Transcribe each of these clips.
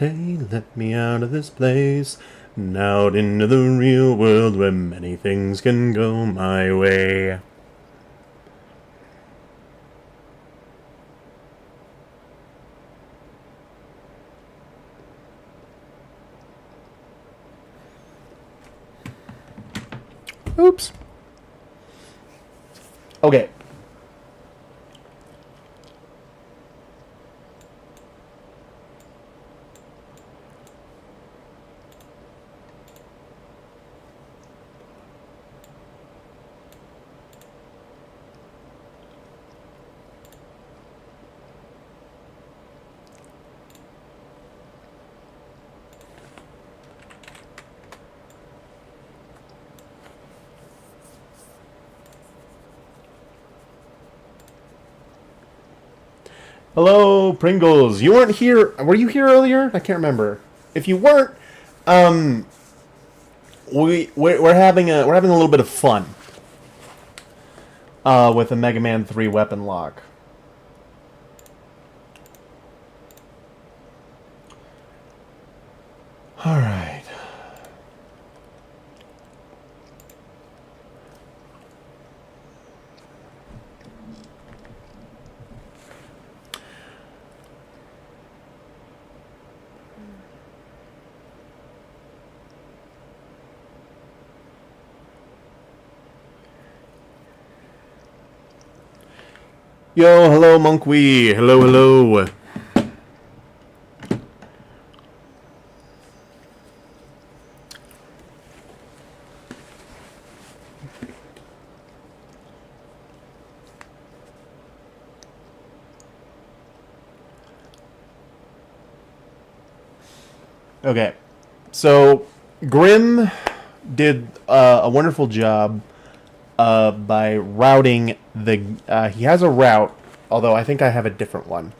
Hey, let me out of this place and out into the real world where many things can go my way. Oops. Okay. Hello, Pringles. You weren't here. Were you here earlier? I can't remember. If you weren't, we're having a little bit of fun with the Mega Man 3 Weaponlocke. All right. Yo, hello, Monkwee. Hello, hello. Okay, so Grim did a wonderful job by routing the... he has a route, although I think I have a different one.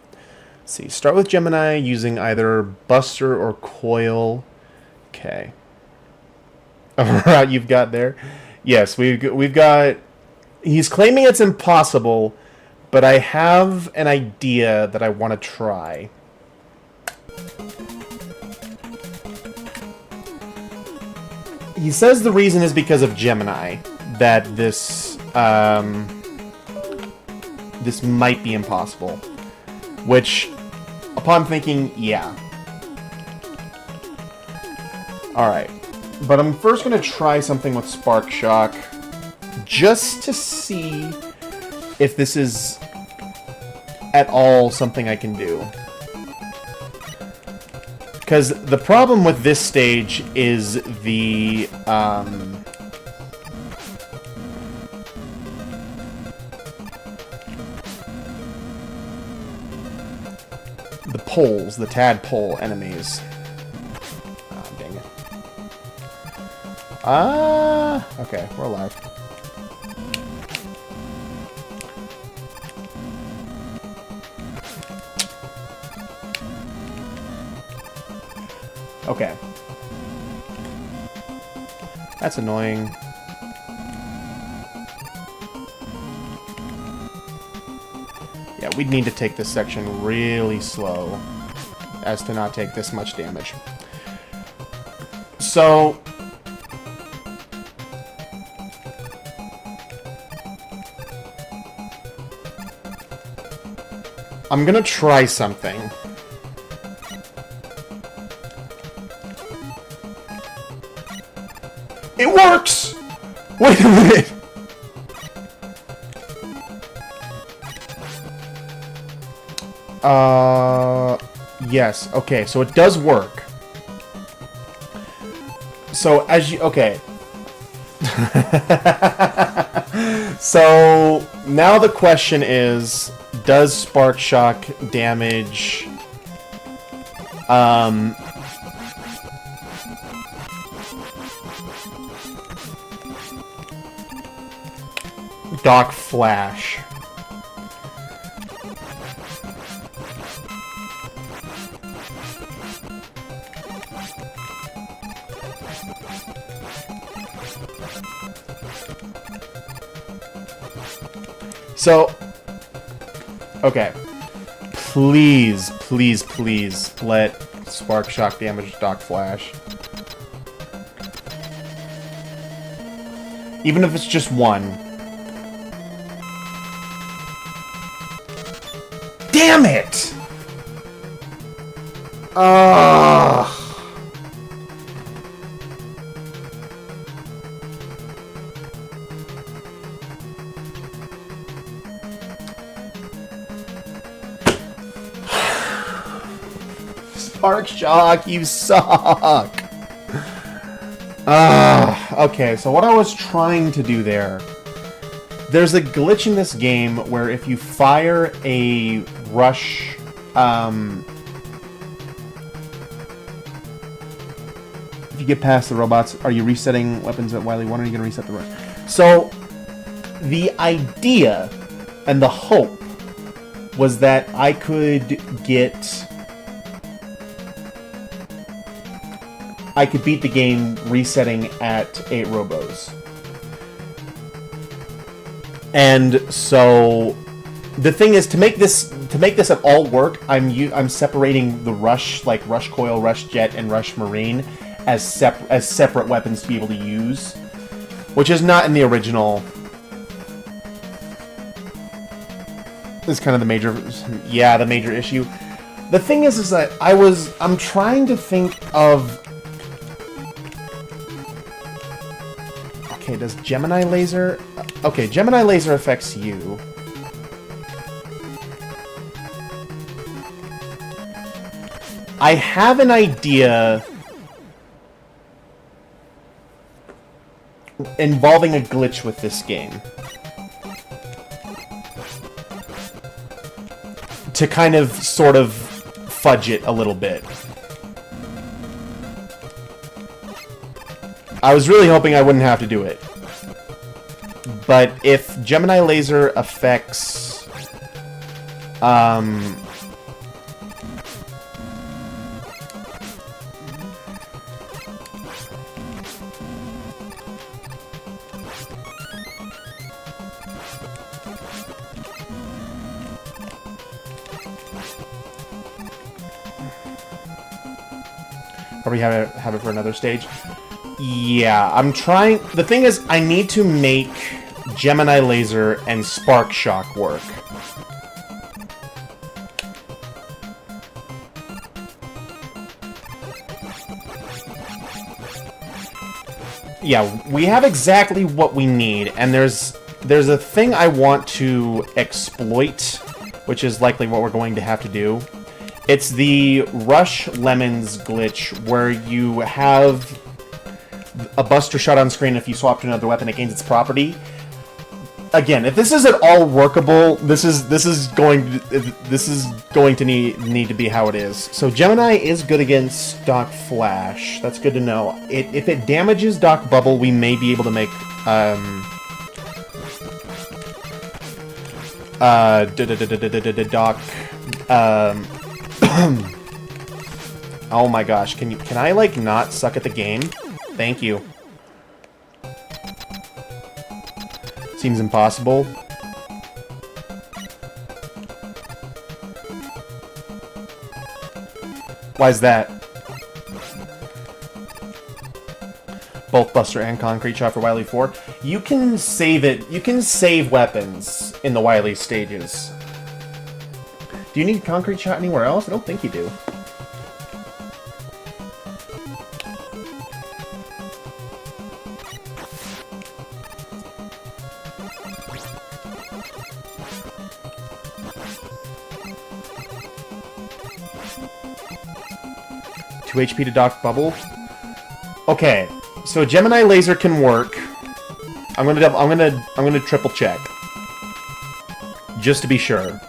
Let's see, start with Gemini using either Buster or Coil. Okay. A route you've got there? Yes, we've got... He's claiming it's impossible, but I have an idea that I want to try. He says the reason is because of Gemini that this this might be impossible. Which, upon thinking, yeah. Alright. But I'm first going to try something with Spark Shock, just to see if this is at all something I can do. Because the problem with this stage is the poles, the tadpole enemies. Ah, dang it. Okay, we're alive. Okay. That's annoying. Yeah, we'd need to take this section really slow as to not take this much damage. So... I'm gonna try something. It works! Wait a minute! Yes. Okay, so it does work. So, as you... Okay. So, now the question is, does Spark Shock damage... Doc Flash? So, okay. please, please, please let Spark Shock damage Doc Flash. Even if it's just one. Damn it! Ugh. Spark Shock, you suck! Okay, so what I was trying to do there's a glitch in this game where if you fire a rush, if you get past the robots, are you resetting weapons at Wily 1 or are you going to reset the rush? So, the idea and the hope was that I could beat the game resetting at 8 robos. And so the thing is, to make this at all work, I'm separating the rush, like rush coil, rush jet, and rush marine as separate weapons to be able to use, which is not in the original. This is kind of the major issue. The thing is that I'm trying to think of. Okay, does Gemini Laser... Okay, Gemini Laser affects you. I have an idea involving a glitch with this game. To kind of, sort of, fudge it a little bit. I was really hoping I wouldn't have to do it. But if Gemini Laser affects... Probably have it for another stage. Yeah, I'm trying... The thing is, I need to make Gemini Laser and Spark Shock work. Yeah, we have exactly what we need, and there's a thing I want to exploit, which is likely what we're going to have to do. It's the Rush Lemons glitch, where you have a buster shot on screen. If you swap to another weapon, it gains its property. Again, if this is at all workable, this is going to need to be how it is. So Gemini is good against Doc Flash. That's good to know. If it damages Doc Bubble, we may be able to make Doc. Oh my gosh! Can I like not suck at the game? Thank you. Seems impossible. Why is that? Both Buster and Concrete Shot for Wily 4. You can save it. You can save weapons in the Wily stages. Do you need Concrete Shot anywhere else? I don't think you do. Two HP to Doc Bubble. Okay, so Gemini Laser can work. I'm gonna triple check, just to be sure.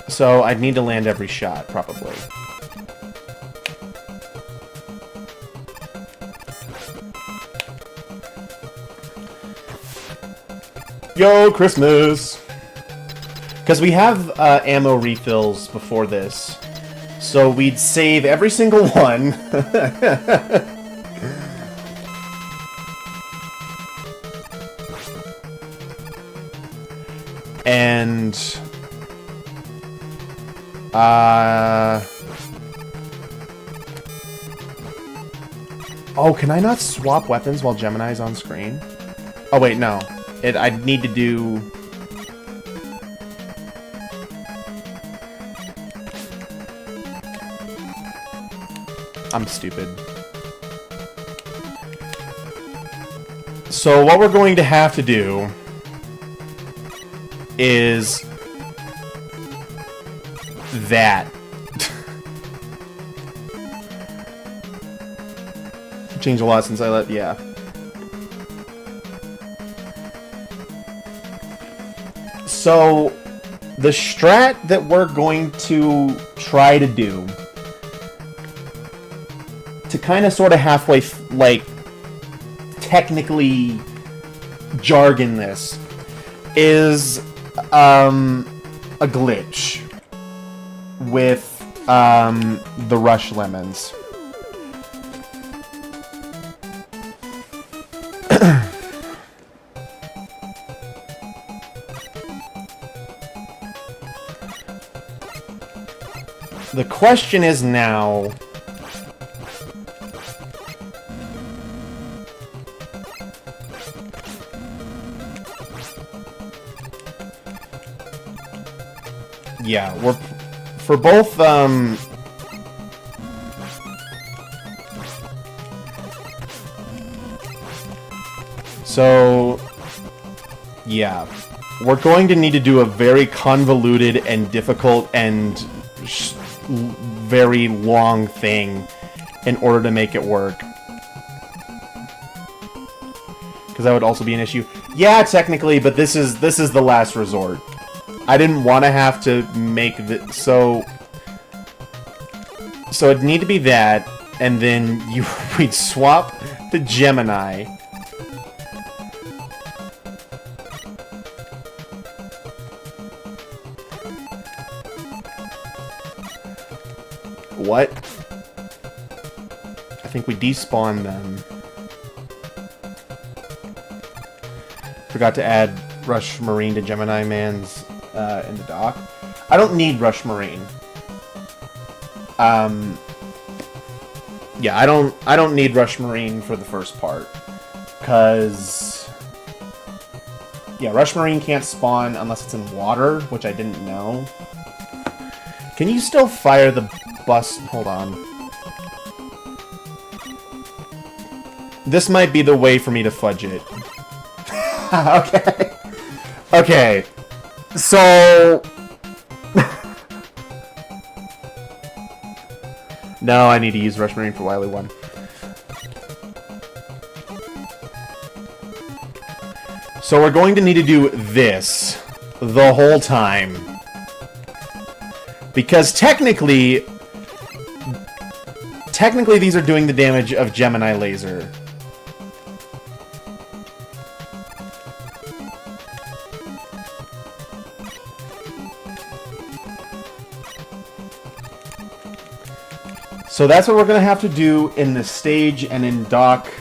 So I'd need to land every shot, probably. Yo, Christmas! Because we have ammo refills before this. So we'd save every single one. And... Oh, can I not swap weapons while Gemini's on screen? Oh, wait, no. I'd need to do... I'm stupid. So what we're going to have to do is that. Changed a lot since I let, yeah. So the strat that we're going to try to do to kind of sort of halfway, like, technically jargon this, is a glitch with the rush lemons. The question is now... Yeah, we're... For both, So... Yeah. We're going to need to do a very convoluted and difficult and very long thing in order to make it work. Because that would also be an issue. Yeah, technically, but this is the last resort. I didn't want to have to make the... So it'd need to be that, and then we'd swap the Gemini. What? I think we despawned them. Forgot to add Rush Marine to Gemini Man's in the dock. I don't need Rush Marine. Yeah, I don't need Rush Marine for the first part. Cause yeah, Rush Marine can't spawn unless it's in water, which I didn't know. Can you still fire the bus? Hold on. This might be the way for me to fudge it. Okay. Okay. So... No, I need to use Rush Marine for Wily 1. So we're going to need to do this the whole time. Because technically these are doing the damage of Gemini Laser. So that's what we're going to have to do in the stage and in Doc.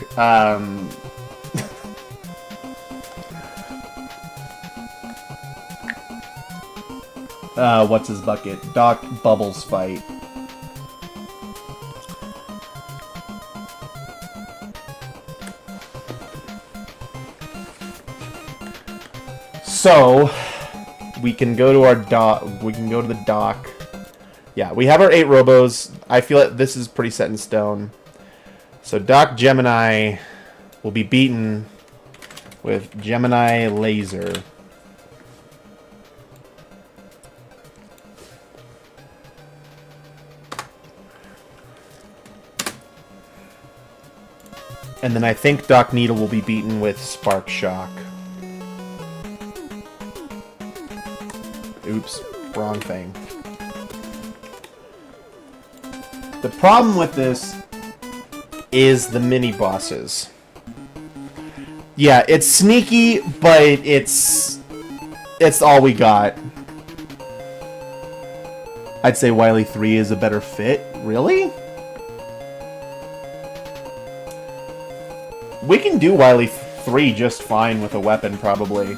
What's his bucket? Doc Bubbles fight. So we can go to our dock. We can go to the dock. Yeah, we have our 8 robos. I feel like this is pretty set in stone. So Doc Gemini will be beaten with Gemini Laser. And then I think Doc Needle will be beaten with Spark Shock. Oops, wrong thing. The problem with this is the mini-bosses. Yeah, it's sneaky, but it's all we got. I'd say Wily 3 is a better fit. Really? We can do Wily 3 just fine with a weapon, probably.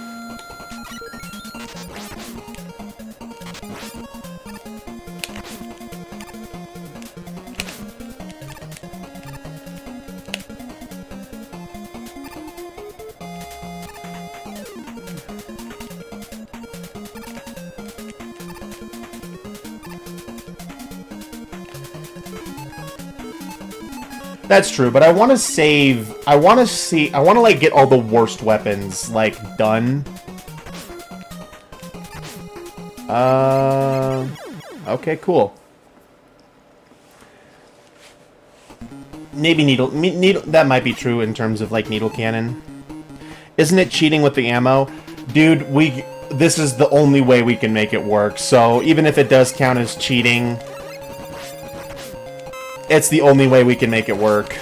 That's true, but I want to save... I want to, like, get all the worst weapons, like, done. Okay, cool. Maybe needle... That might be true in terms of, like, needle cannon. Isn't it cheating with the ammo? Dude, this is the only way we can make it work, so even if it does count as cheating... It's the only way we can make it work.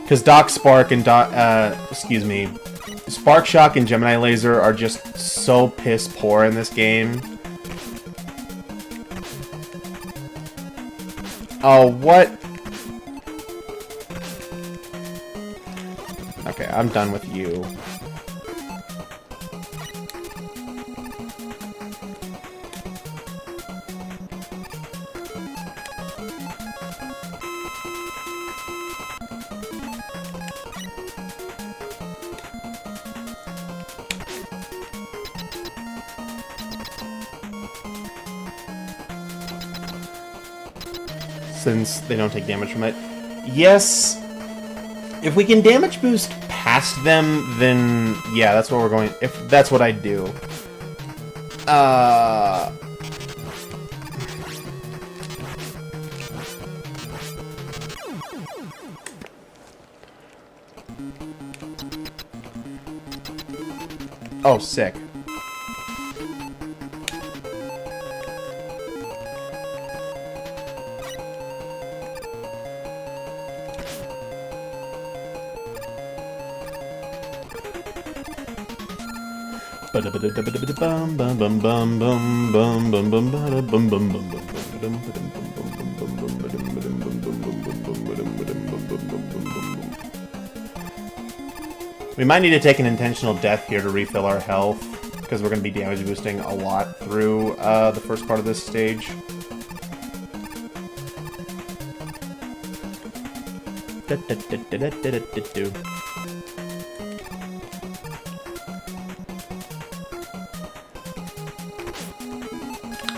Because Doc Spark and Spark Shock and Gemini Laser are just so piss poor in this game. Oh, what? Okay, I'm done with you. Since they don't take damage from it. Yes. If we can damage boost past them, then yeah, that's what we're going... If that's what I'd do. Oh, sick. We might need to take an intentional death here to refill our health, because we're going to be damage boosting a lot through the first part of this stage.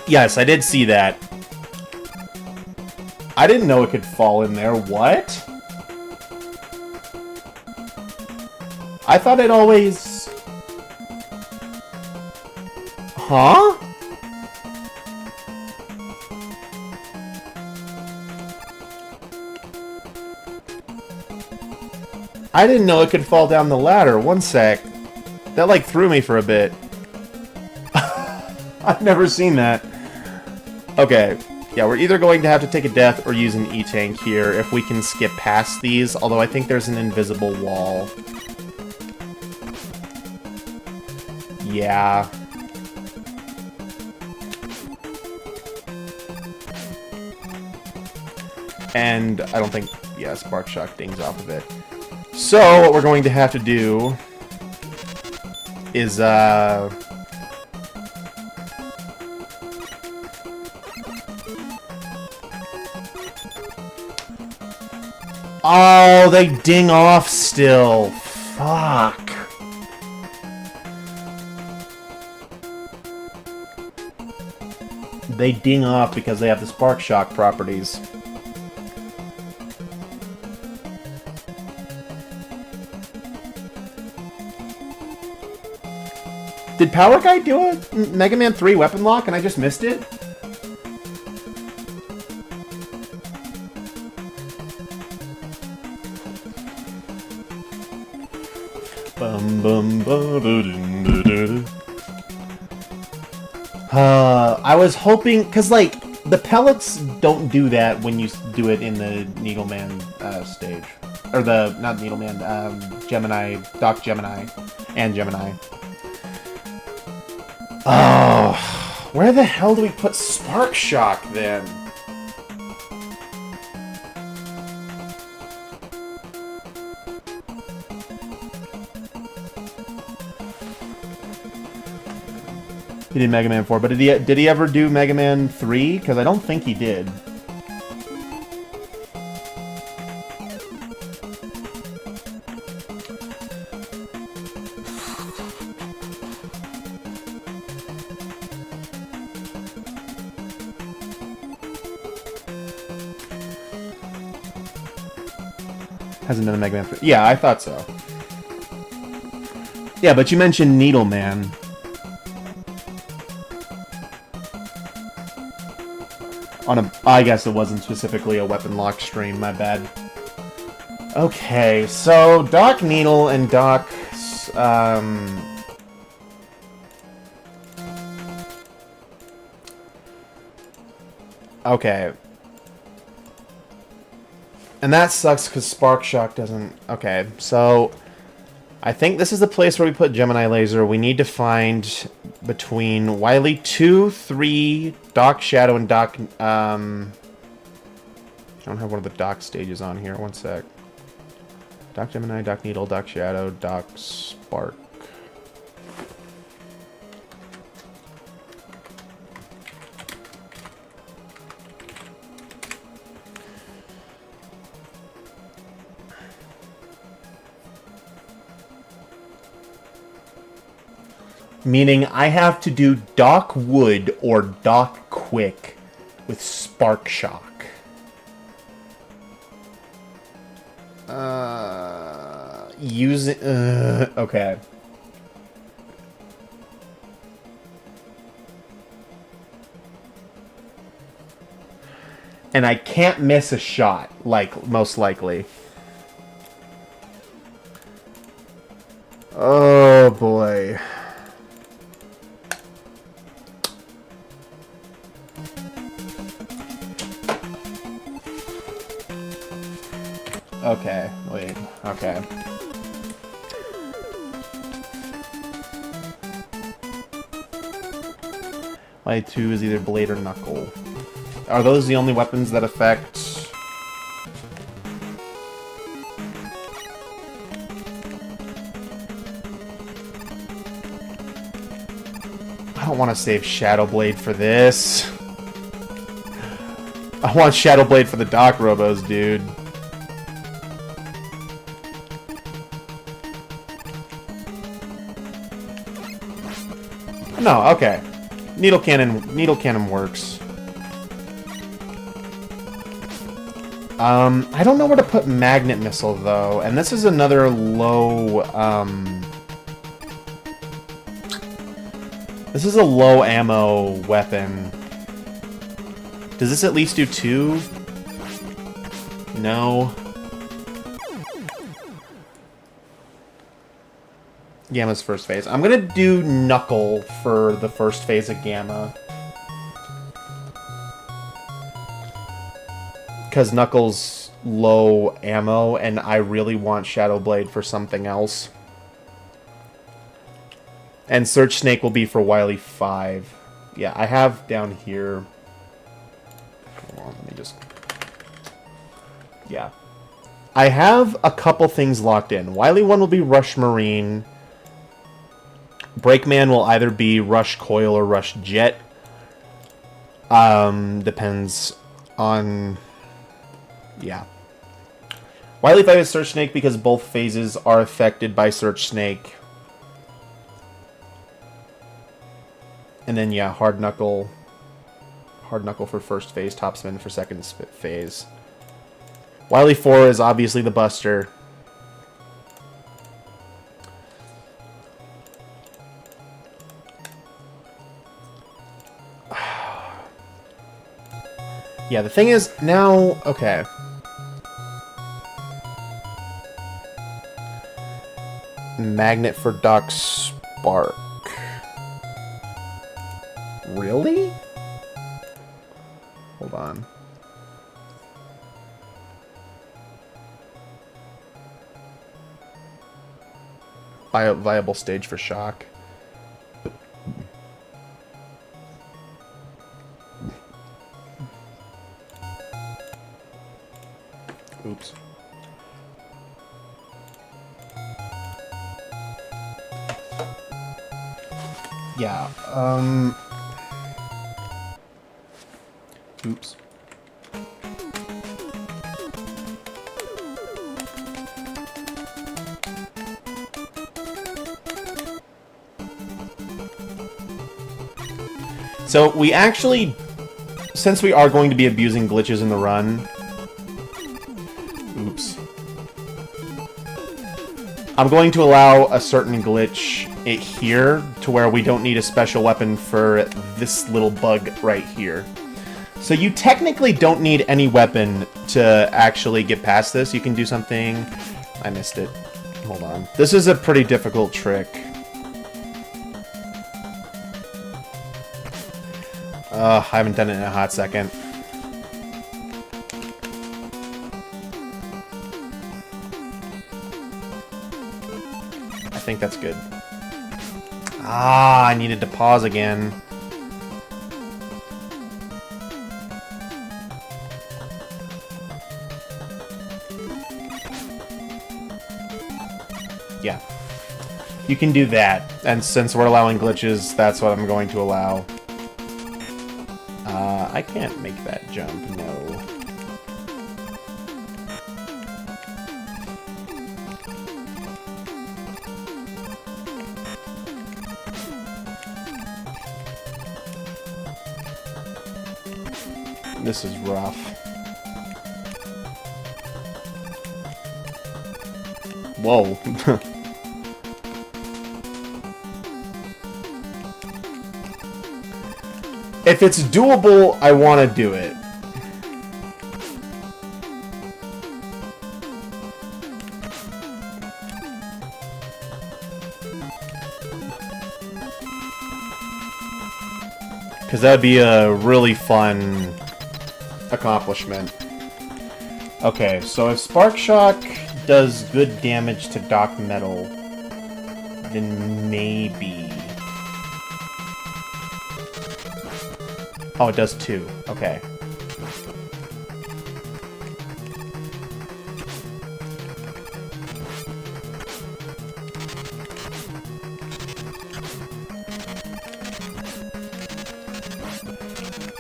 Yes, I did see that. I didn't know it could fall in there. What? I thought it always... Huh? I didn't know it could fall down the ladder. One sec. That, like, threw me for a bit. I've never seen that. Okay. Yeah, we're either going to have to take a death or use an E-Tank here if we can skip past these, although I think there's an invisible wall. Yeah. And I don't think... Yeah, Spark Shock dings off of it. So, what we're going to have to do is, oh, they ding off still. Fuck. They ding off because they have the Spark Shock properties. Did Power Guy do a Mega Man 3 weapon lock and I just missed it? I was hoping, because, like, the pellets don't do that when you do it in the Needleman stage. Or the, not Needleman, Gemini, Doc Gemini, and Gemini. Oh, where the hell do we put Spark Shock then? He did Mega Man 4, but did he ever do Mega Man 3? Because I don't think he did. Hasn't done a Mega Man 3. Yeah, I thought so. Yeah, but you mentioned Needleman. I guess it wasn't specifically a Weaponlocke stream, my bad. Okay, so Doc Needle and Doc, okay. And that sucks because Spark Shock doesn't... Okay, so I think this is the place where we put Gemini Laser. We need to find between Wily 2, 3, Doc Shadow, and Doc... I don't have one of the Doc stages on here. One sec. Doc Gemini, Doc Needle, Doc Shadow, Doc Spark. Meaning I have to do Doc Wood or Doc Quick with Spark Shock. Okay. And I can't miss a shot, like, most likely. Oh, boy. Okay, wait, okay. My 2 is either Blade or Knuckle. Are those the only weapons that affect... I don't want to save Shadow Blade for this. I want Shadow Blade for the Doc Robos, dude. No, okay. Needle cannon works. I don't know where to put Magnet Missile, though. And this is another low, this is a low ammo weapon. Does this at least do 2? No. Gamma's first phase. I'm gonna do Knuckle for the first phase of Gamma. Because Knuckle's low ammo, and I really want Shadow Blade for something else. And Search Snake will be for Wily 5. Yeah, I have down here... Hold on, let me just... Yeah. I have a couple things locked in. Wily 1 will be Rush Marine. Breakman will either be Rush Coil or Rush Jet. Depends on... Yeah. Wily 5 is Search Snake because both phases are affected by Search Snake. And then, yeah, Hard Knuckle. Hard Knuckle for first phase, Topspin for second phase. Wily 4 is obviously the Buster. Yeah, the thing is, now... Okay. Magnet for Doc Spark. Really? Hold on. Viable stage for shock. Oops. Yeah, oops. So we actually, since we are going to be abusing glitches in the run, oops. I'm going to allow a certain glitch here to where we don't need a special weapon for this little bug right here. So you technically don't need any weapon to actually get past this. You can do something... I missed it. Hold on. This is a pretty difficult trick. I haven't done it in a hot second. I think that's good. Ah, I needed to pause again. Yeah. You can do that. And since we're allowing glitches, that's what I'm going to allow. I can't make that jump, no. This is rough. Whoa. If it's doable, I want to do it. Because that would be a really fun accomplishment. Okay, so if Spark Shock does good damage to Doc Metal, then maybe... Oh, it does too. Okay.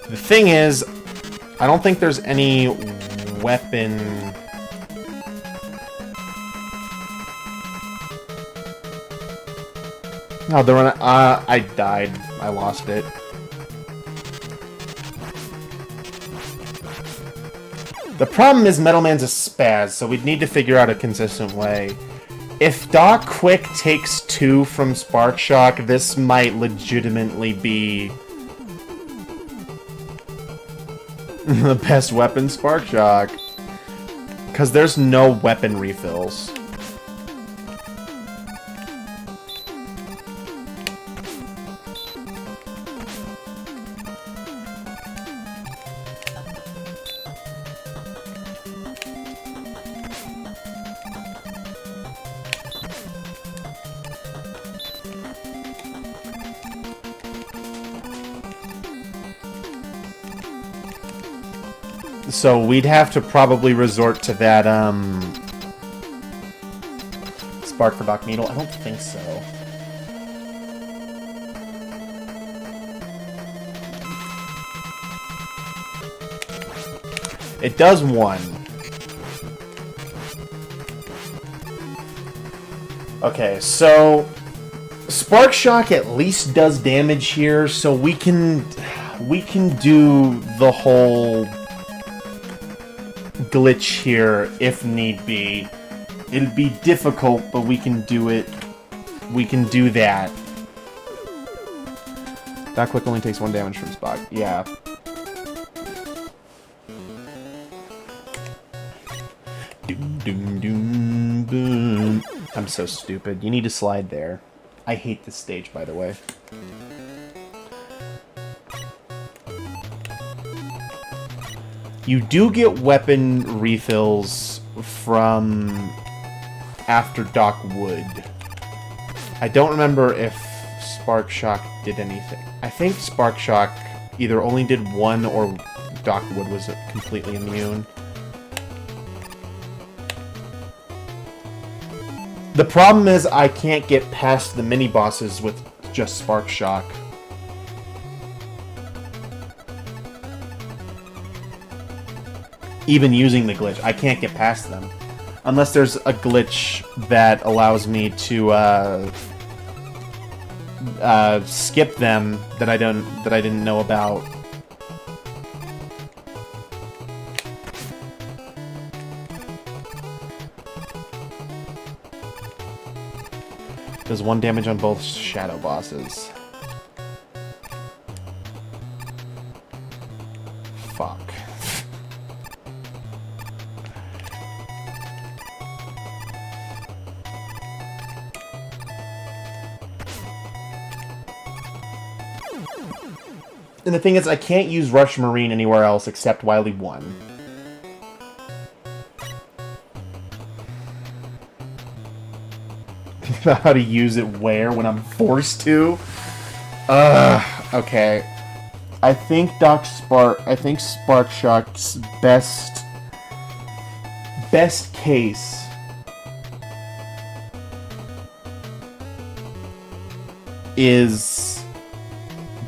The thing is, I don't think there's any weapon... No, the run. I died. I lost it. The problem is Metal Man's a spaz, so we'd need to figure out a consistent way. If Doc Quick takes 2 from Spark Shock, this might legitimately be the best weapon, Spark Shock. Because there's no weapon refills. So we'd have to probably resort to that, Spark for Doc Needle? I don't think so. It does 1. Okay, so... Spark Shock at least does damage here, so we can do the whole... glitch here if need be. It'll be difficult, but we can do it. We can do that. That Quick only takes 1 damage from Spock. Yeah. Doom, doom, doom, boom. I'm so stupid. You need to slide there. I hate this stage, by the way. You do get weapon refills from after Doc Wood. I don't remember if Spark Shock did anything. I think Spark Shock either only did one or Doc Wood was completely immune. The problem is I can't get past the mini-bosses with just Spark Shock. Even using the glitch, I can't get past them. Unless there's a glitch that allows me to skip them that I didn't know about. Does 1 damage on both shadow bosses. Fuck. And the thing is, I can't use Rush Marine anywhere else except Wily 1. How to use it where when I'm forced to? Okay. I think Spark Shock's best case is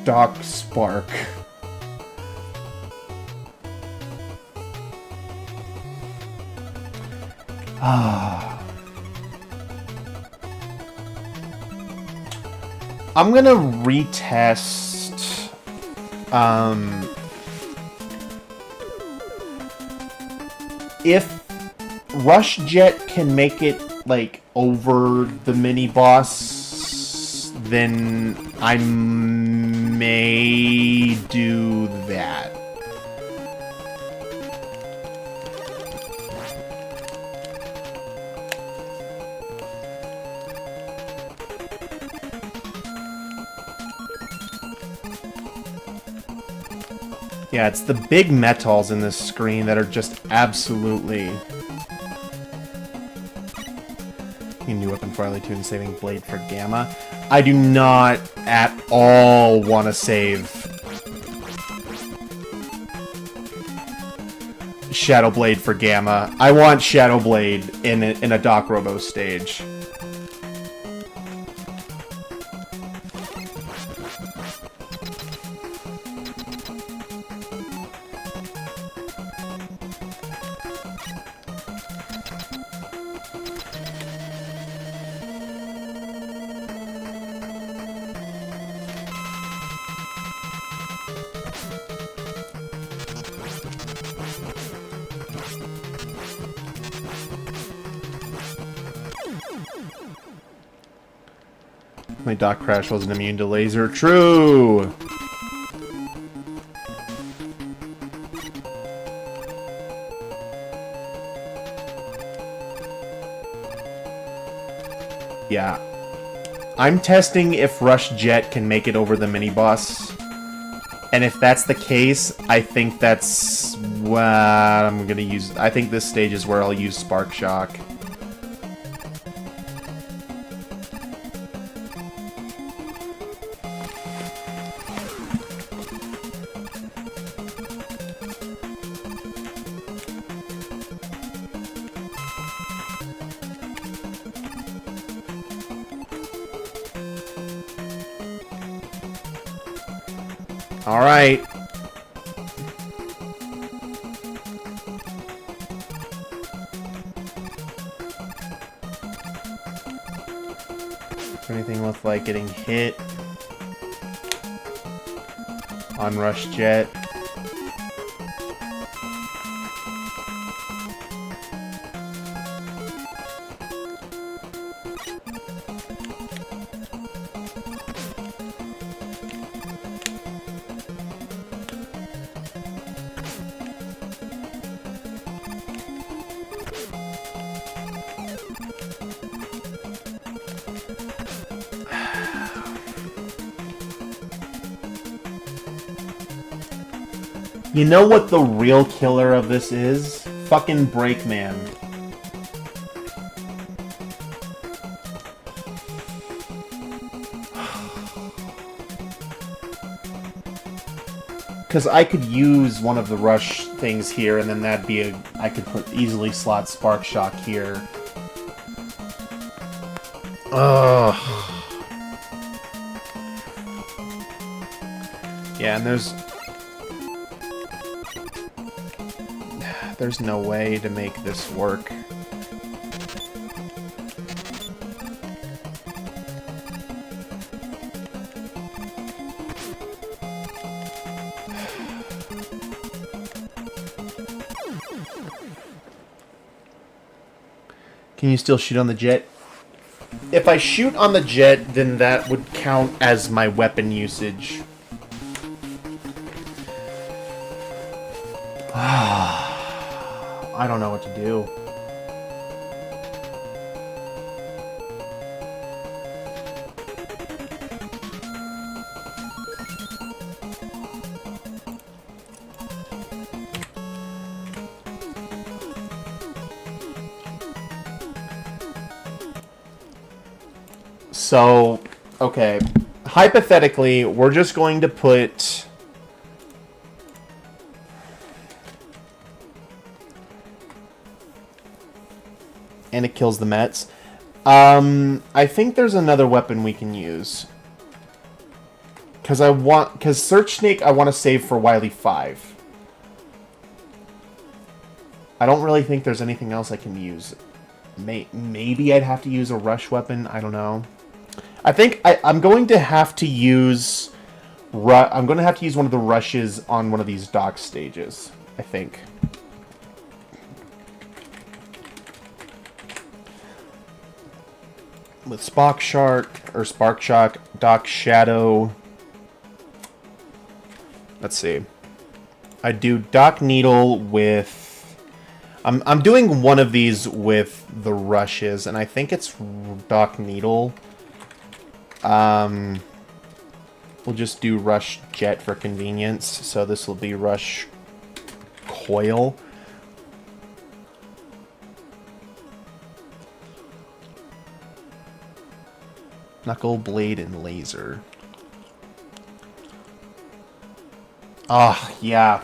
Doc Spark. I'm gonna retest if Rush Jet can make it like over the mini boss, then I may do that. Yeah, it's the big metals in this screen that are just absolutely... New weapon for Riley 2 and saving Blade for Gamma. I do not at all want to save Shadow Blade for Gamma. I want Shadow Blade in a Doc Robo stage. My Doc Crash wasn't immune to laser. True! Yeah. I'm testing if Rush Jet can make it over the mini-boss. And if that's the case, I think that's what I'm gonna use. I think this stage is where I'll use Spark Shock. All right. Is there anything with like getting hit on Rush Jet? You know what the real killer of this is? Fucking Breakman. Because I could use one of the rush things here, and then that'd be a... I could easily slot Spark Shock here. Ugh. Yeah, and there's no way to make this work. Can you still shoot on the jet? If I shoot on the jet, then that would count as my weapon usage. I don't know what to do. So, okay. Hypothetically, we're just going to put... And it kills the Mets. I think there's another weapon we can use. Because Search Snake I want to save for Wily 5. I don't really think there's anything else I can use. Maybe I'd have to use a rush weapon. I don't know. I think I'm going to have to use... I'm going to have to use one of the rushes on one of these dock stages. I think. With Spark Shock, Dock Shadow. Let's see. I do Dock Needle with... I'm doing one of these with the rushes, and I think it's Dock Needle. We'll just do Rush Jet for convenience, so this will be Rush Coil. Knuckle, Blade, and Laser. Ah, yeah.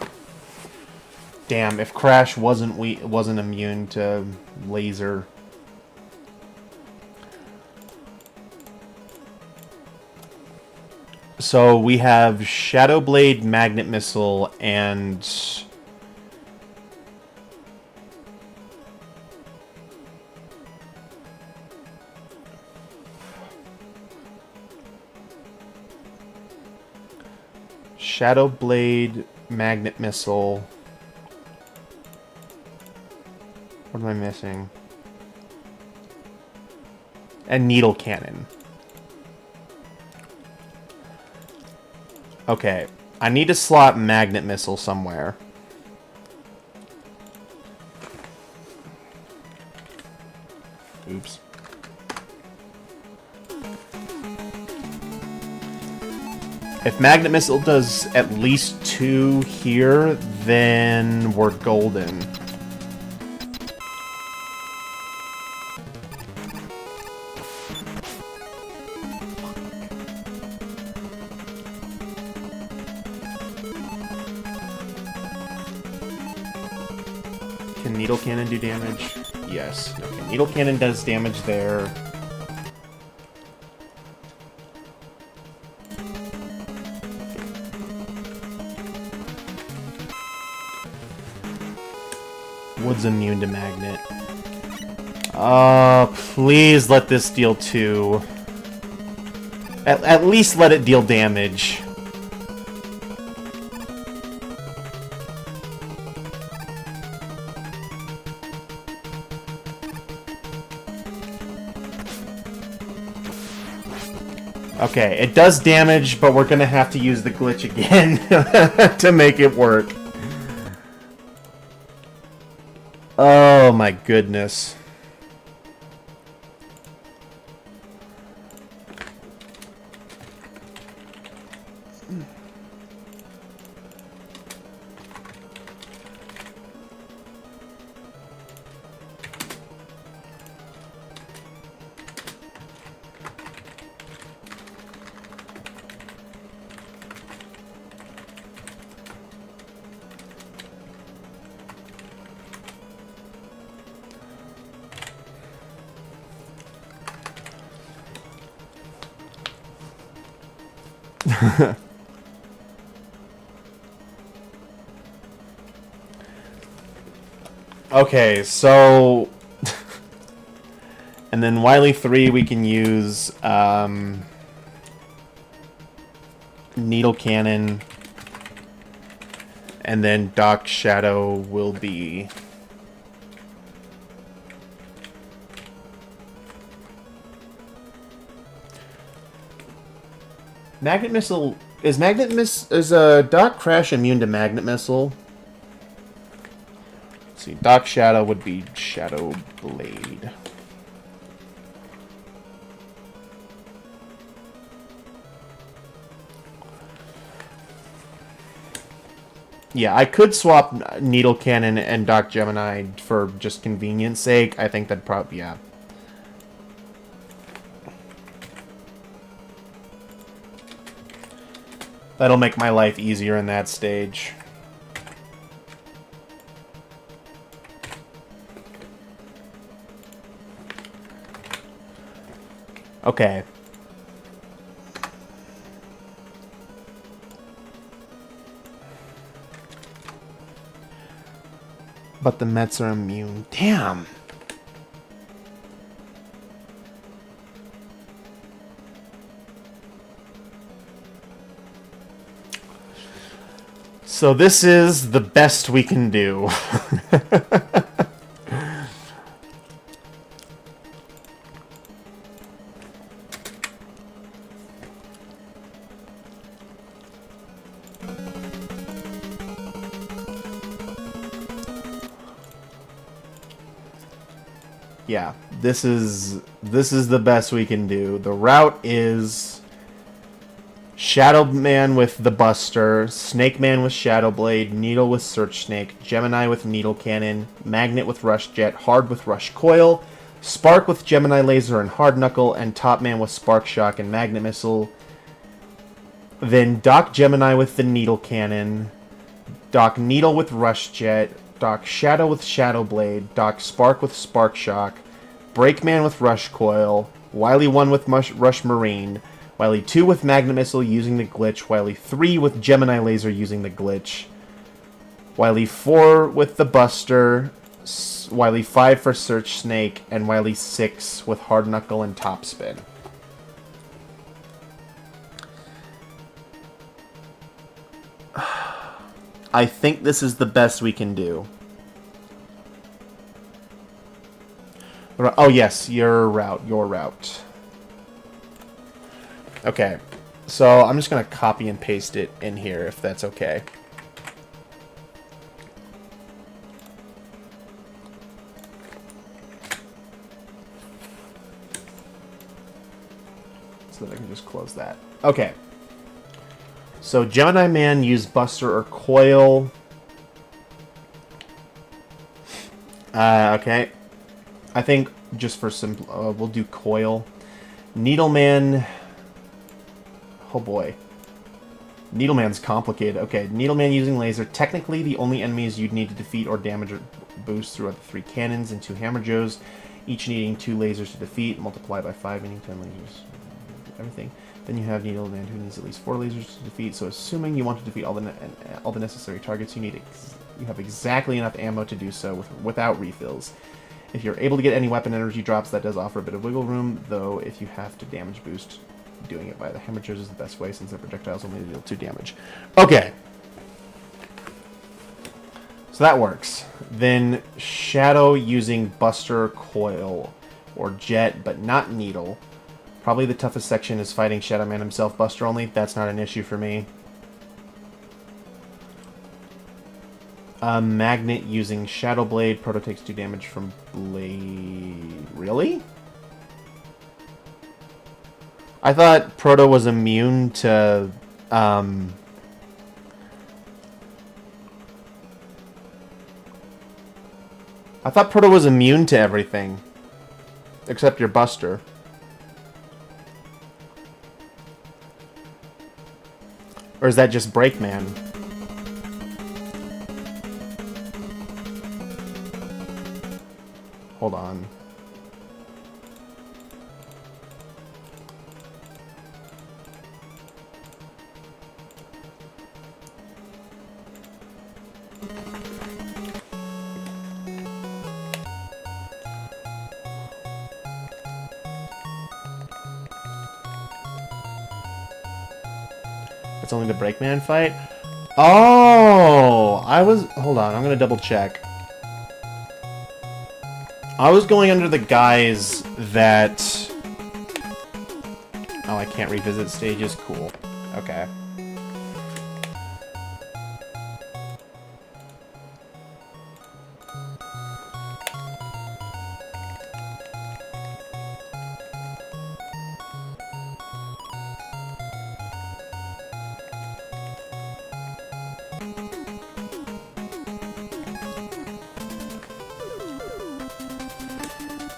Damn, if Crash wasn't immune to Laser. So we have Shadow Blade, Magnet Missile, and... Shadow Blade, Magnet Missile. What am I missing? And Needle Cannon. Okay, I need to slot Magnet Missile somewhere. Oops. If Magnet Missile does at least 2 here, then we're golden. Can Needle Cannon do damage? Yes. Okay, Needle Cannon does damage there. Wood's immune to Magnet. Please let this deal 2. At least let it deal damage. Okay, it does damage, but we're gonna have to use the glitch again to make it work. Oh my goodness. Okay, so... and then Wily 3 we can use Needle Cannon. And then Doc Shadow will be... Magnet Missile... Is Doc Crash immune to Magnet Missile? Let's see, Doc Shadow would be Shadow Blade. Yeah, I could swap Needle Cannon and Doc Gemini for just convenience sake. I think that'd probably, yeah. That'll make my life easier in that stage. Okay. But the Mets are immune. Damn! So this is the best we can do. Yeah, this is the best we can do. The route is Shadow Man with the Buster, Snake Man with Shadow Blade, Needle with Search Snake, Gemini with Needle Cannon, Magnet with Rush Jet, Hard with Rush Coil, Spark with Gemini Laser and Hard Knuckle, and Top Man with Spark Shock and Magnet Missile. Then Doc Gemini with the Needle Cannon, Doc Needle with Rush Jet, Doc Shadow with Shadow Blade, Doc Spark with Spark Shock, Breakman with Rush Coil, Wily 1 with Rush Marine, Wily 2 with Magnet Missile using the glitch, Wily 3 with Gemini Laser using the glitch, Wily 4 with the Buster, Wily 5 for Search Snake, and Wily 6 with Hard Knuckle and Top Spin. I think this is the best we can do. Oh yes, your route. Okay, so I'm just going to copy and paste it in here if that's okay. So that I can just close that. Okay. So Gemini Man used Buster or Coil. Okay. I think just for simple, we'll do Coil. Needleman. Oh boy. Needleman's complicated. Okay, Needleman using laser. Technically, the only enemies you'd need to defeat or damage or boost throughout the 3 cannons and 2 hammer joes, each needing 2 lasers to defeat. Multiply by 5, meaning 10 lasers. Everything. Then you have Needleman, who needs at least 4 lasers to defeat. So, assuming you want to defeat all the necessary targets, you have exactly enough ammo to do so without refills. If you're able to get any weapon energy drops, that does offer a bit of wiggle room, though if you have to damage boost, doing it by the hammer joes is the best way since their projectiles only deal 2 damage. Okay. So that works. Then Shadow using Buster, Coil, or Jet, but not Needle. Probably the toughest section is fighting Shadow Man himself, Buster only. That's not an issue for me. Magnet using Shadow Blade. Proto takes 2 damage from Blade. Really? I thought Proto was immune to... I thought Proto was immune to everything. Except your Buster. Or is that just Breakman? Hold on. It's only the Breakman fight? Oh! Hold on, I'm gonna double check. I was going under the guise that... Oh, I can't revisit stages? Cool. Okay.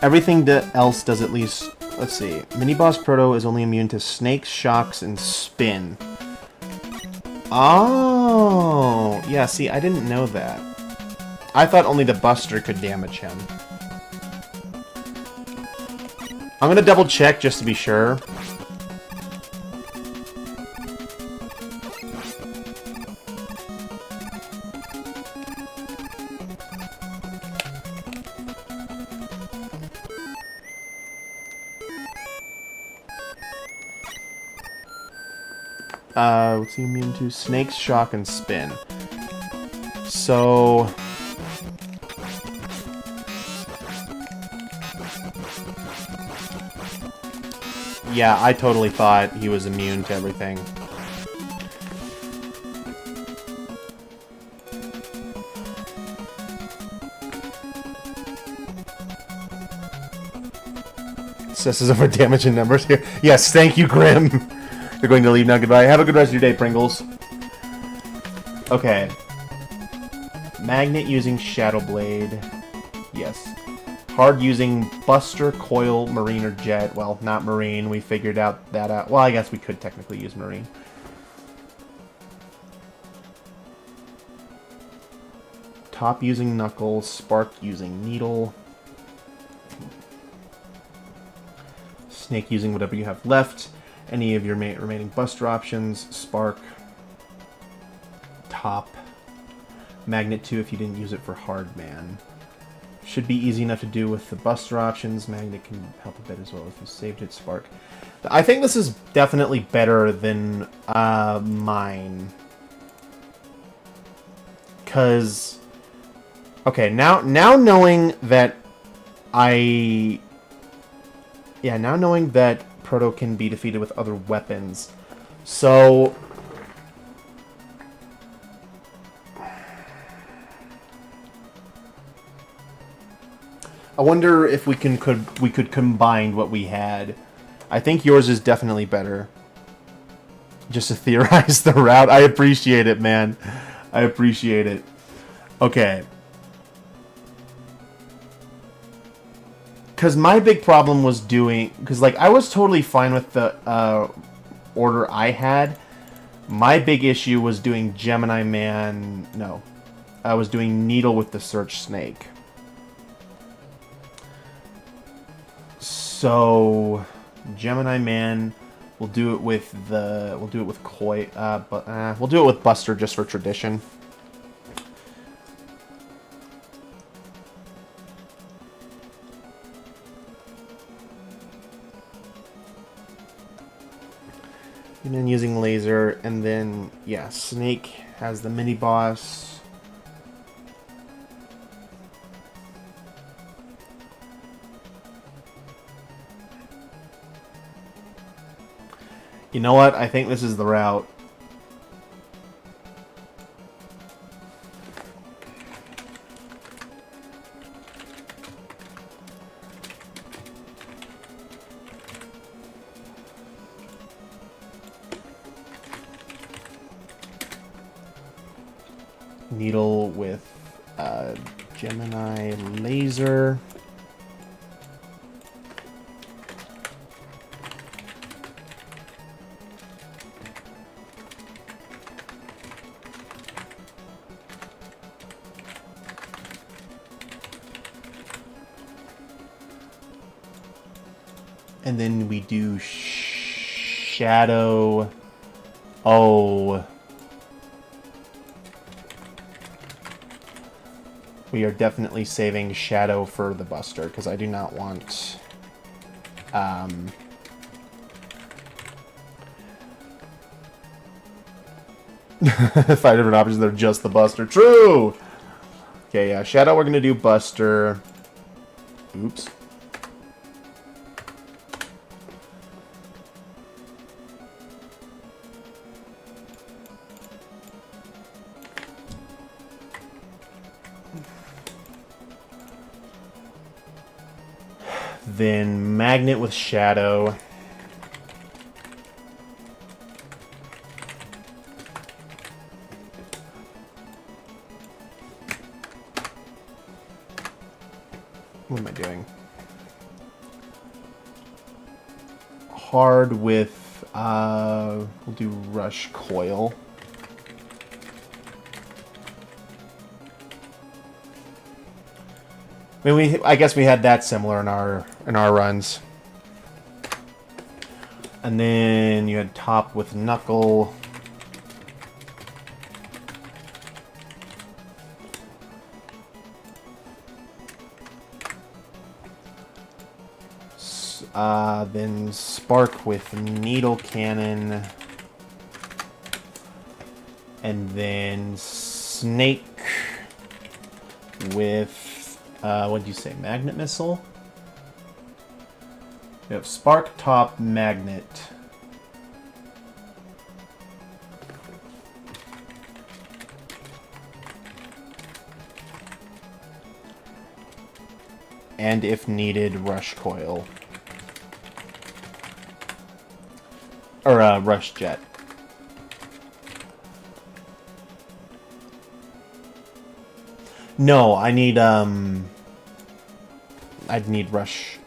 Everything else does at least... Let's see. Mini-boss Proto is only immune to snakes, shocks, and spin. Oh! Yeah, see, I didn't know that. I thought only the Buster could damage him. I'm gonna double check just to be sure. What's he immune to? Snakes, shock, and spin. So... Yeah, I totally thought he was immune to everything. Assesses over damage and numbers here. Yes, thank you, Grim. You're going to leave now. Goodbye. Have a good rest of your day, Pringles. Okay. Magnet using Shadow Blade. Yes. Hard using Buster, Coil, Marine, or Jet. Well, not Marine. We figured that out. Well, I guess we could technically use Marine. Top using Knuckles. Spark using Needle. Snake using whatever you have left. Any of your remaining Buster options. Spark. Top. Magnet 2 if you didn't use it for Hard Man. Should be easy enough to do with the Buster options. Magnet can help a bit as well if you saved it. Spark. I think this is definitely better than mine. Because... Okay, now knowing that I... Yeah, now knowing that Proto can be defeated with other weapons. So... I wonder if we could combine what we had. I think yours is definitely better. Just to theorize the route. I appreciate it, man. I appreciate it. Okay. Because my big problem was doing... Because, like, I was totally fine with the order I had. My big issue was doing Gemini Man... No. I was doing Needle with the Search Snake. So... Gemini Man... We'll do it with the... We'll do it with Koi... we'll do it with Buster just for tradition. And then using laser, and then, yeah, Snake has the mini-boss. You know what? I think this is the route. Needle with Gemini laser. And then we do Shadow. Oh. we are definitely saving Shadow for the Buster, because I do not want... 5 different options that are just the Buster. True! Okay, yeah, Shadow, we're going to do Buster. Oops. Then Magnet with Shadow. What am I doing? Hard with, we'll do Rush Coil. I mean, I guess we had that similar in our runs. And then you had Top with Knuckle. Then Spark with Needle Cannon. And then Snake with, what'd you say, Magnet Missile? We have Spark, Top, Magnet. And if needed, Rush Coil. Or, Rush Jet. No, I need, I'd need Rush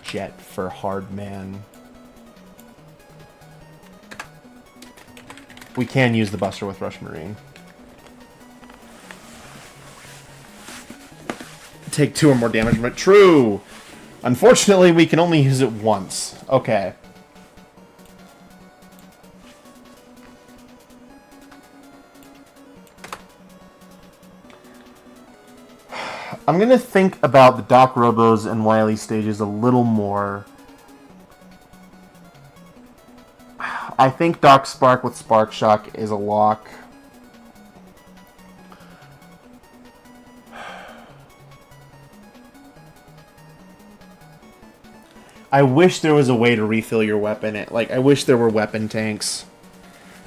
Jet for Hard Man. We can use the Buster with Rush Marine. Take 2 or more damage, but true! Unfortunately, we can only use it once. Okay. I'm going to think about the Doc Robos and Wily stages a little more. I think Doc Spark with Spark Shock is a lock. I wish there was a way to refill your weapon. I wish there were weapon tanks.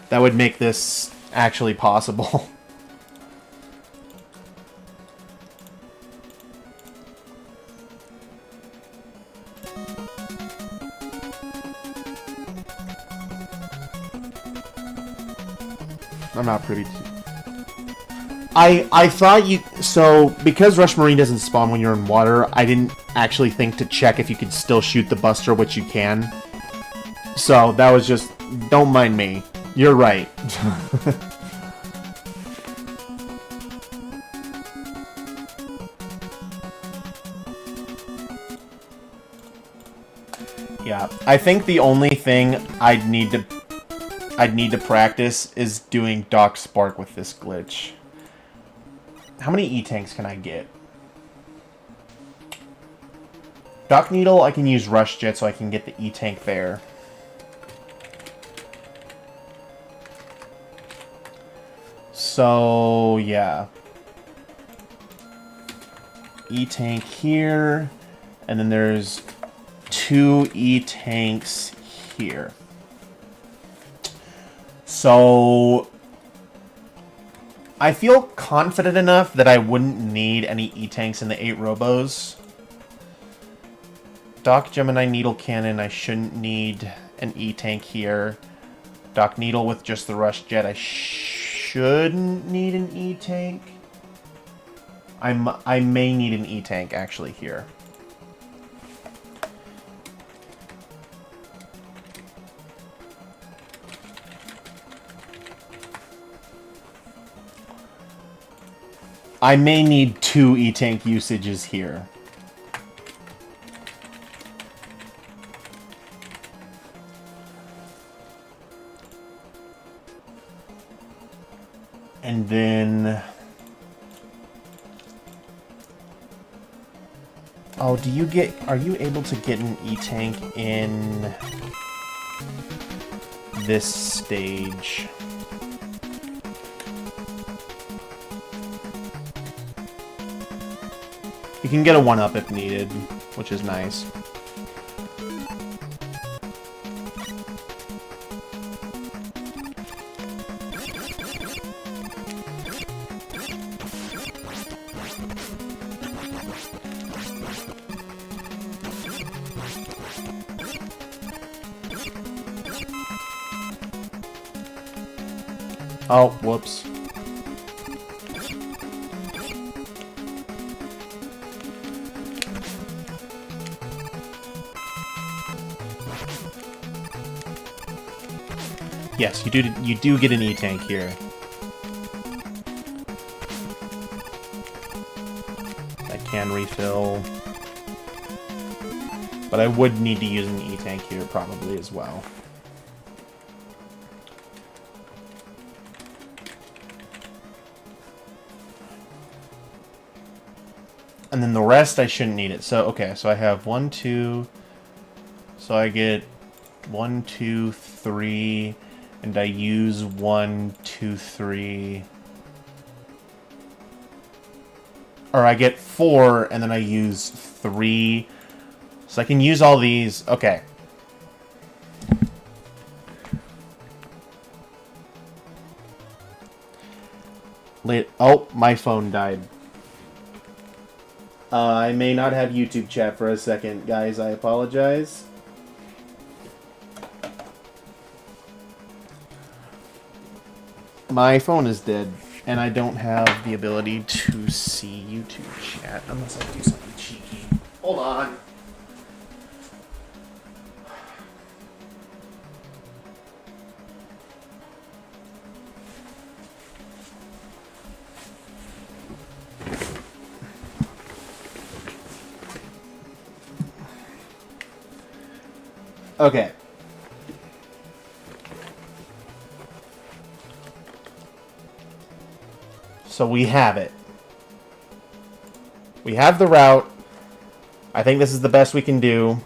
That would make this actually possible. I'm not privy to... I thought you... So, because Rush Marine doesn't spawn when you're in water, I didn't actually think to check if you could still shoot the Buster, which you can. So, that was just... Don't mind me. You're right. Yeah, I think the only thing I'd need to practice is doing Doc Spark with this glitch. How many E-Tanks can I get? Doc Needle, I can use Rush Jet so I can get the E-Tank there. So, yeah. E-Tank here. And then there's 2 E-Tanks here. So, I feel confident enough that I wouldn't need any E-Tanks in the 8 Robos. Doc Gemini Needle Cannon, I shouldn't need an E-Tank here. Doc Needle with just the Rush Jet, I shouldn't need an E-Tank. I may need an E-Tank actually here. I may need 2 E-Tank usages here. And then... Oh, are you able to get an E-tank in this stage? You can get a 1-up if needed, which is nice. Oh, whoops. Yes, you do get an E-tank here. I can refill. But I would need to use an E-tank here probably as well. And then the rest, I shouldn't need it. So, okay, so I have 1, 2... So I get 1, 2, 3... And I use 1, 2, 3... Or I get 4, and then I use 3... So I can use all these... Okay. Oh, my phone died. I may not have YouTube chat for a second, guys. I apologize. My phone is dead, and I don't have the ability to see YouTube chat unless I do something cheeky. Hold on. Okay. So we have it. We have the route. I think this is the best we can do.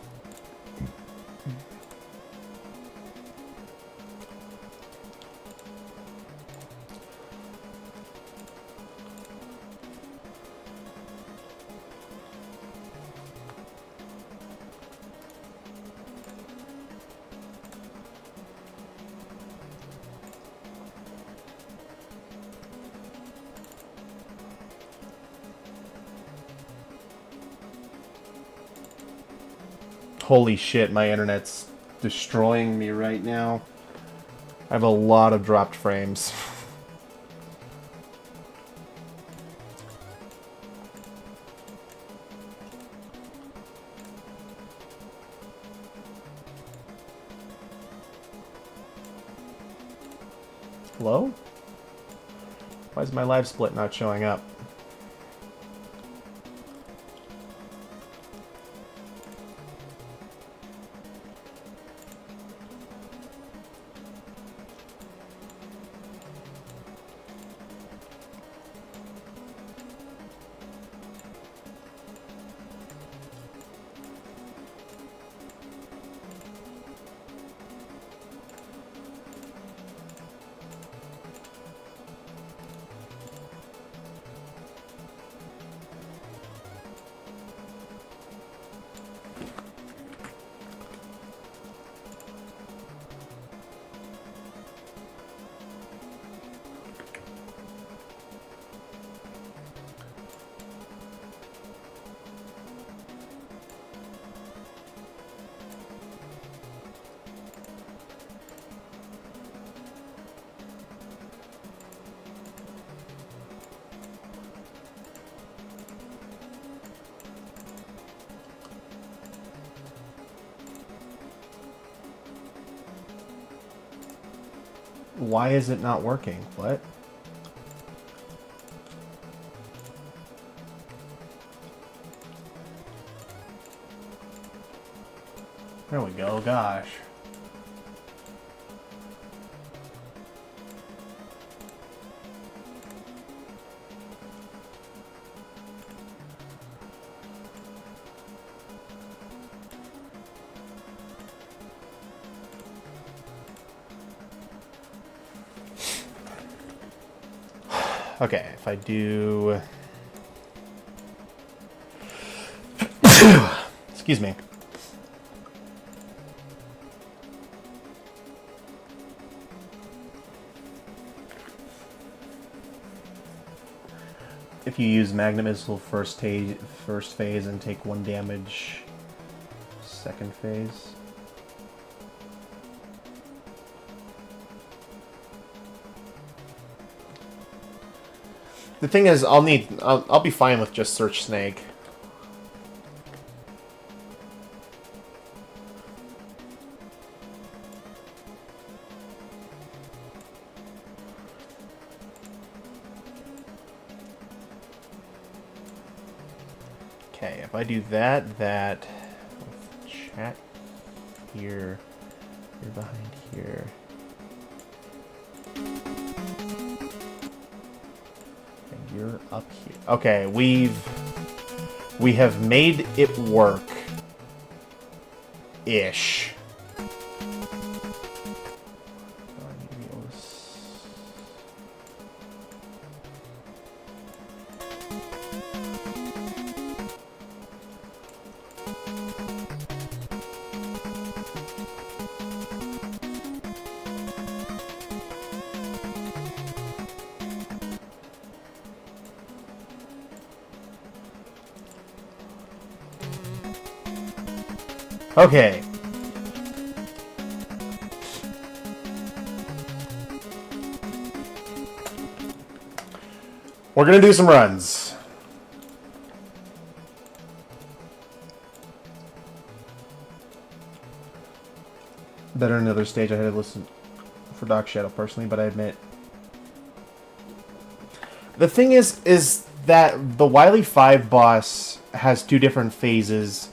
Holy shit, my internet's destroying me right now. I have a lot of dropped frames. Hello? Why is my live split not showing up? Why is it not working? What? There we go, gosh. Okay, if I do... Excuse me. If you use Magnet Missile first phase and take 1 damage second phase. The thing is, I'll be fine with just Search Snake. Okay, if I do that, chat here, you're behind here. And you're up here. Okay, we have made it work. Ish. Okay. We're gonna do some runs. Better another stage. I had to listen for Dark Shadow personally, but I admit the thing is that the Wily 5 boss has 2 different phases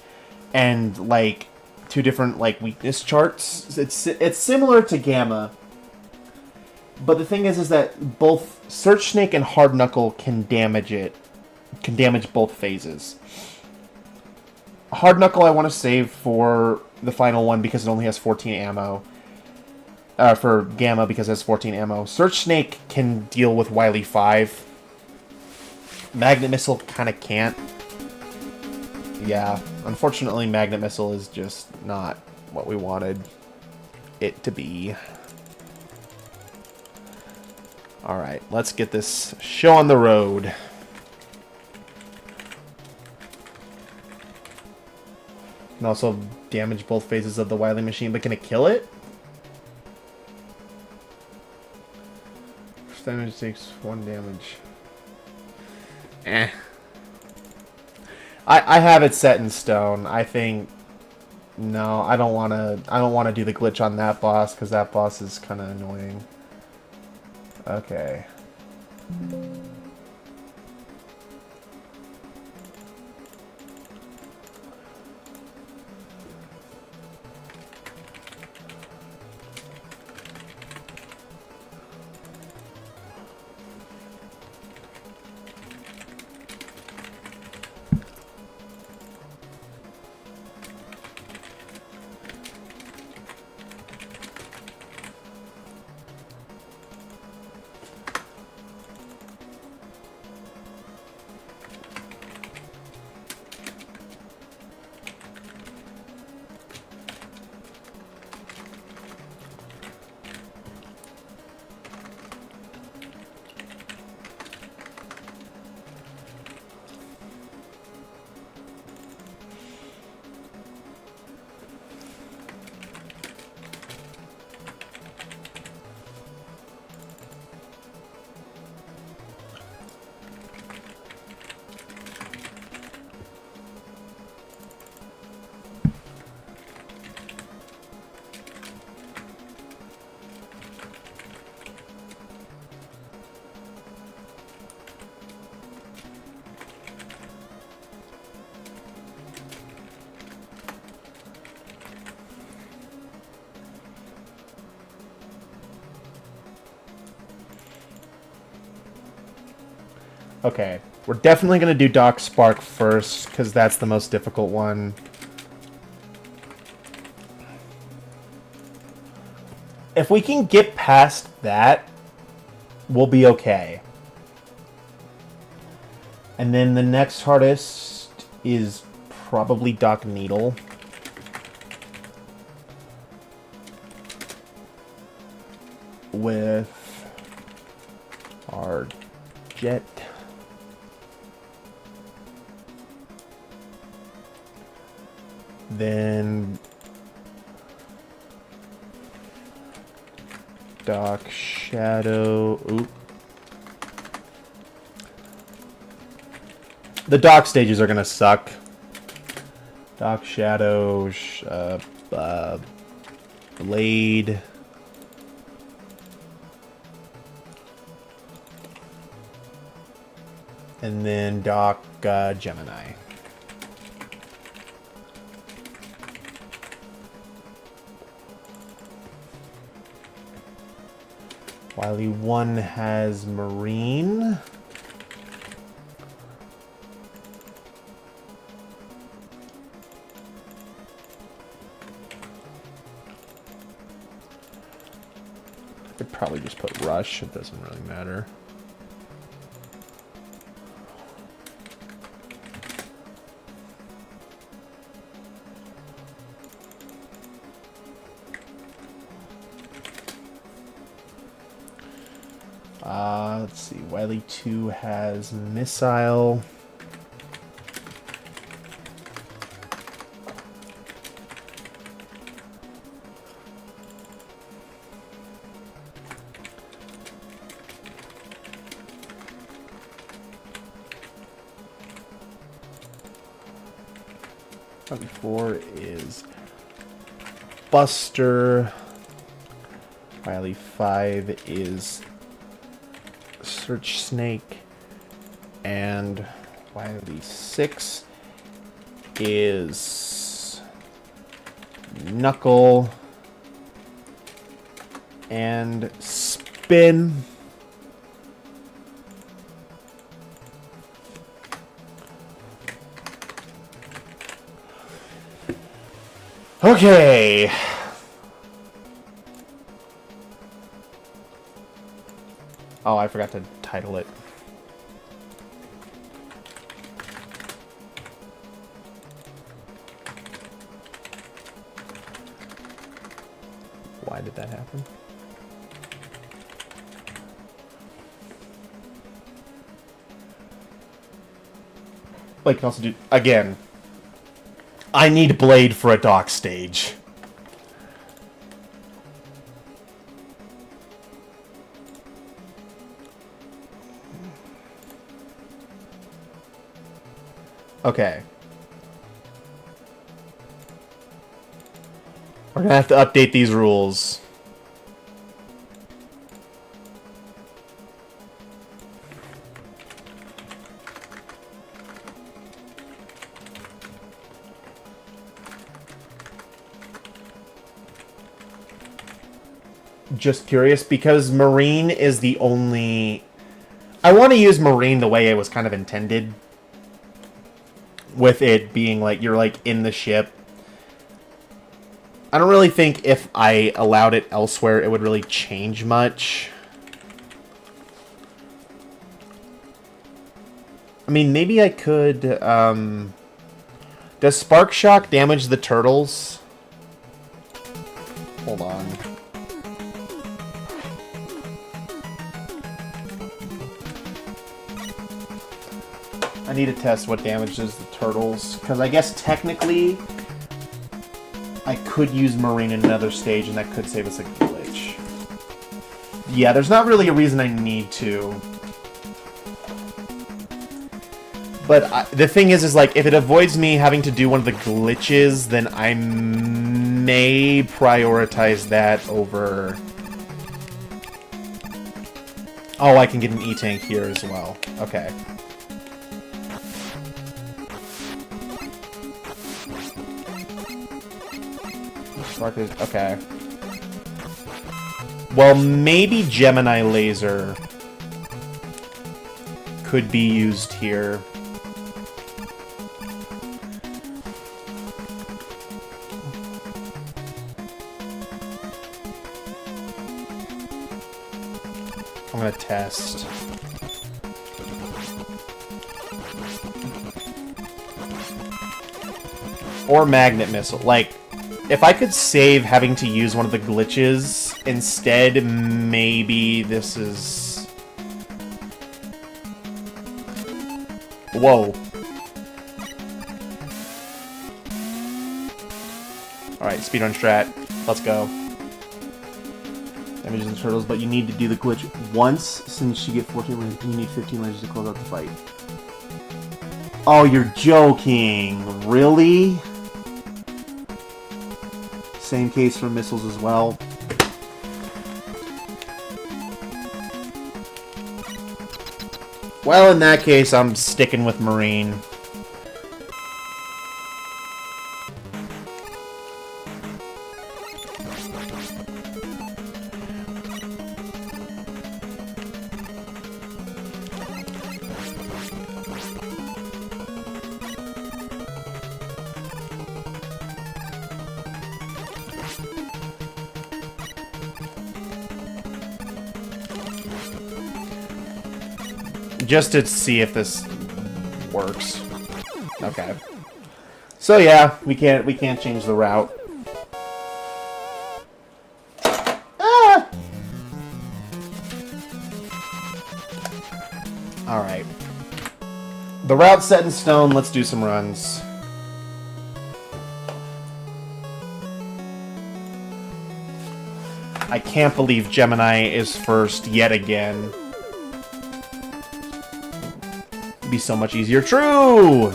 and like 2 different like weakness charts. It's similar to Gamma, but the thing is that both Search Snake and Hard Knuckle can damage it. Can damage both phases. Hard Knuckle I want to save for the final one because it only has 14 ammo. For Gamma because it has 14 ammo. Search Snake can deal with Wily 5. Magnet Missile kind of can't. Yeah, unfortunately Magnet Missile is just not what we wanted it to be. Alright, let's get this show on the road. And also damage both phases of the Wily machine, but can it kill it? First damage takes 1 damage. Eh. I have it set in stone. I think no, I don't wanna do the glitch on that boss because that boss is kinda annoying. Okay. Okay, we're definitely going to do Doc Spark first, because that's the most difficult one. If we can get past that, we'll be okay. And then the next hardest is probably Doc Needle. With our jet. Then Doc Shadow. Oop. The Doc stages are gonna suck. Doc Shadow, Blade. And then Doc Gemini. Wily 1 has Marine. I could probably just put Rush, it doesn't really matter. Let's see, Wily 2 has Missile. Wily 4 is Buster. Wily 5 is Search Snake, and Wily 6 is Knuckle and Spin. Okay. Oh, I forgot to title it. Why did that happen? Like, can also do... Again. I need Blade for a Doc stage. Okay. We're gonna have to update these rules. Just curious, because Marine is the only... I want to use Marine the way it was kind of intended. With it being like, you're like in the ship. I don't really think if I allowed it elsewhere, it would really change much. I mean, maybe I could, does Spark Shock damage the turtles? Hold on. I need to test what damages the turtles, because I guess technically I could use Marine in another stage, and that could save us a glitch. Yeah, there's not really a reason I need to. But the thing is like, if it avoids me having to do one of the glitches, then I may prioritize that over... Oh, I can get an E-Tank here as well. Okay. Okay. Well, maybe Gemini Laser could be used here. I'm gonna test. Or magnet missile. Like, if I could save having to use one of the glitches instead, maybe this is... Whoa. Alright, speedrun strat. Let's go. Damages the turtles, but you need to do the glitch once since you get 14 layers. You need 15 layers to close out the fight. Oh, you're joking. Really? Same case for missiles as well. Well, in that case, I'm sticking with Marine. Just to see if this works. Okay. So yeah, we can't change the route. Ah! Alright. The route's set in stone, let's do some runs. I can't believe Gemini is first yet again. Be so much easier. True!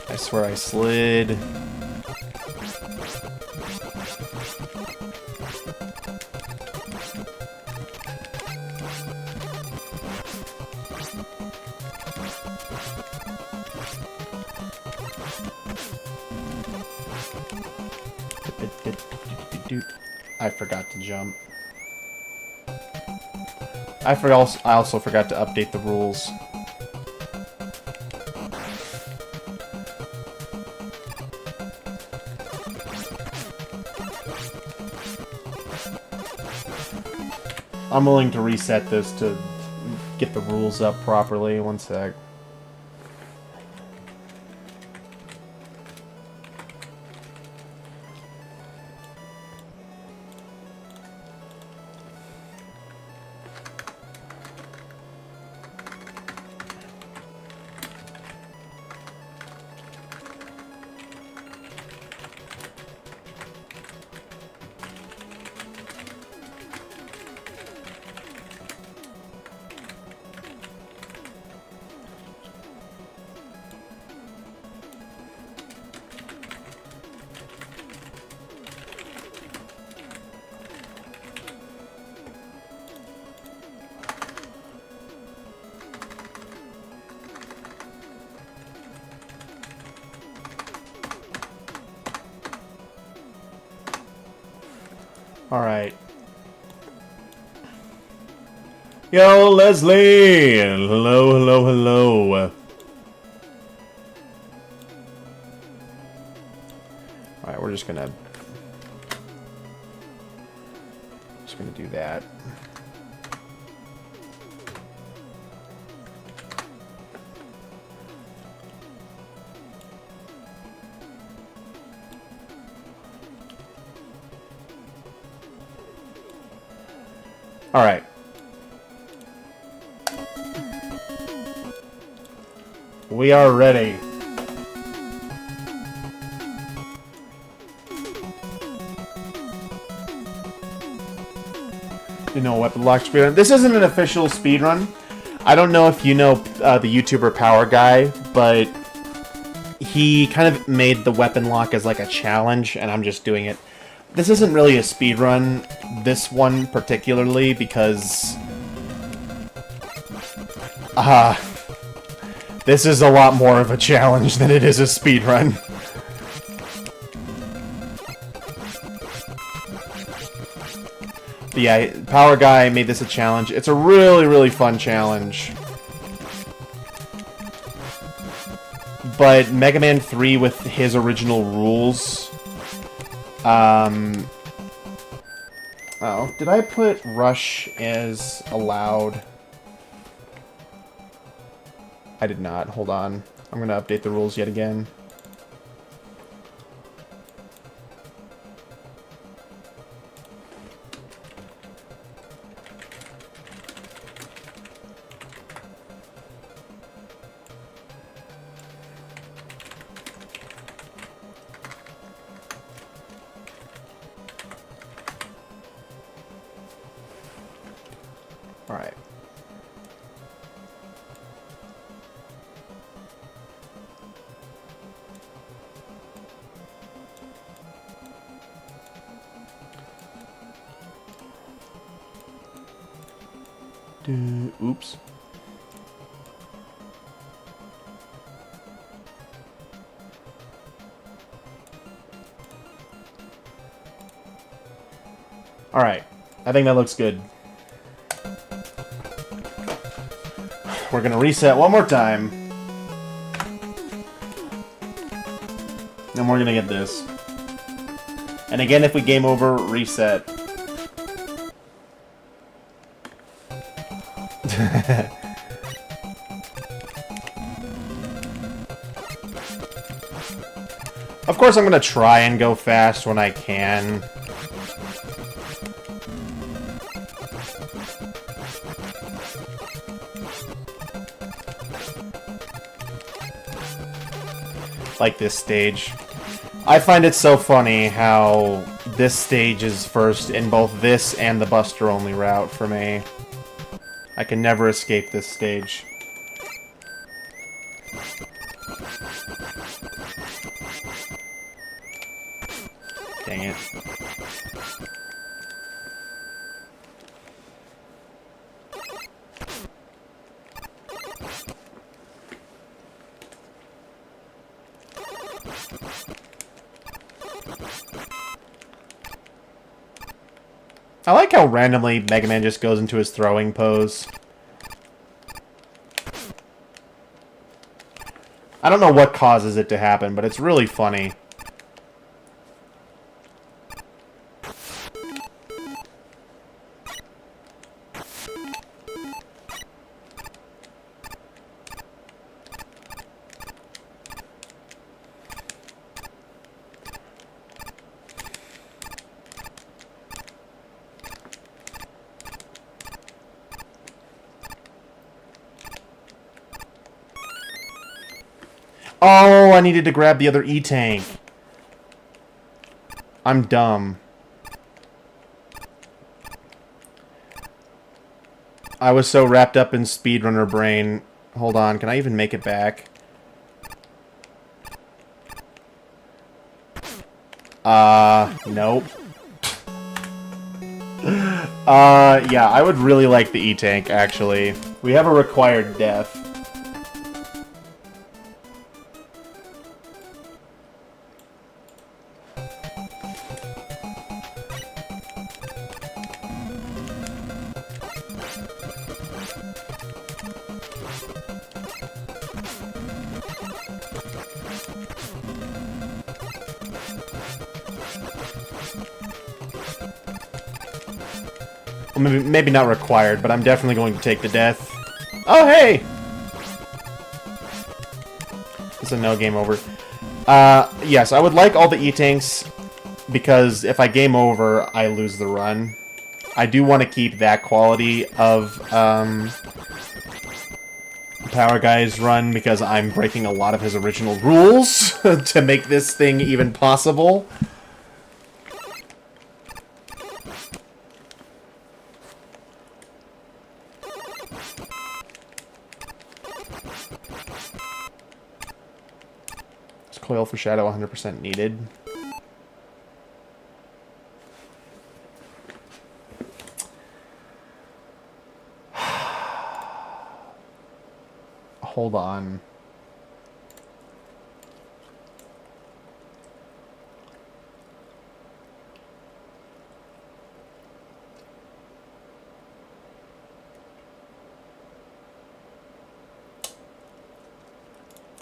I swear I slid. I forgot to jump. I also forgot to update the rules. I'm willing to reset this to get the rules up properly. One sec. Alright. Yo, Leslie! Hello, hello, hello. Alright, we're just gonna do that. Alright. We are ready. You know, Weaponlocke speedrun. This isn't an official speedrun. I don't know if you know the YouTuber Power Guy, but he kind of made the Weaponlocke as like a challenge, and I'm just doing it. This isn't really a speedrun, this one particularly, because this is a lot more of a challenge than it is a speedrun. But yeah, Power Guy made this a challenge. It's a really, really fun challenge. But Mega Man 3 with his original rules Oh, did I put rush as allowed? I did not. Hold on. I'm going to update the rules yet again. Alright. Oops. Alright. I think that looks good. We're gonna reset one more time. And we're gonna get this. And again, if we game over, reset. Of course, I'm gonna try and go fast when I can. Like this stage. I find it so funny how this stage is first in both this and the Buster only route for me. I can never escape this stage. Dang it. I like how randomly Mega Man just goes into his throwing pose. I don't know what causes it to happen, but it's really funny. Oh, I needed to grab the other E-Tank. I'm dumb. I was so wrapped up in speedrunner brain. Hold on, can I even make it back? Nope. Yeah, I would really like the E-Tank, actually. We have a required death. Well, maybe not required, but I'm definitely going to take the death. Oh, hey! It's a no game over. Yes, I would like all the E-Tanks, because if I game over, I lose the run. I do want to keep that quality of Power Guy's run, because I'm breaking a lot of his original rules to make this thing even possible. Coil for Shadow 100% needed. Hold on.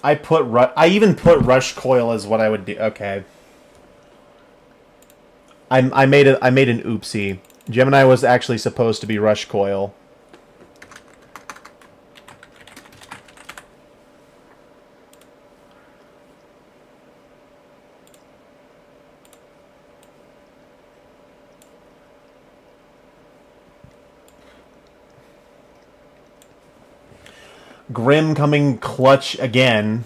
I even put Rush Coil as what I would do. Okay. I made an oopsie. Gemini was actually supposed to be Rush Coil. Grim coming clutch again.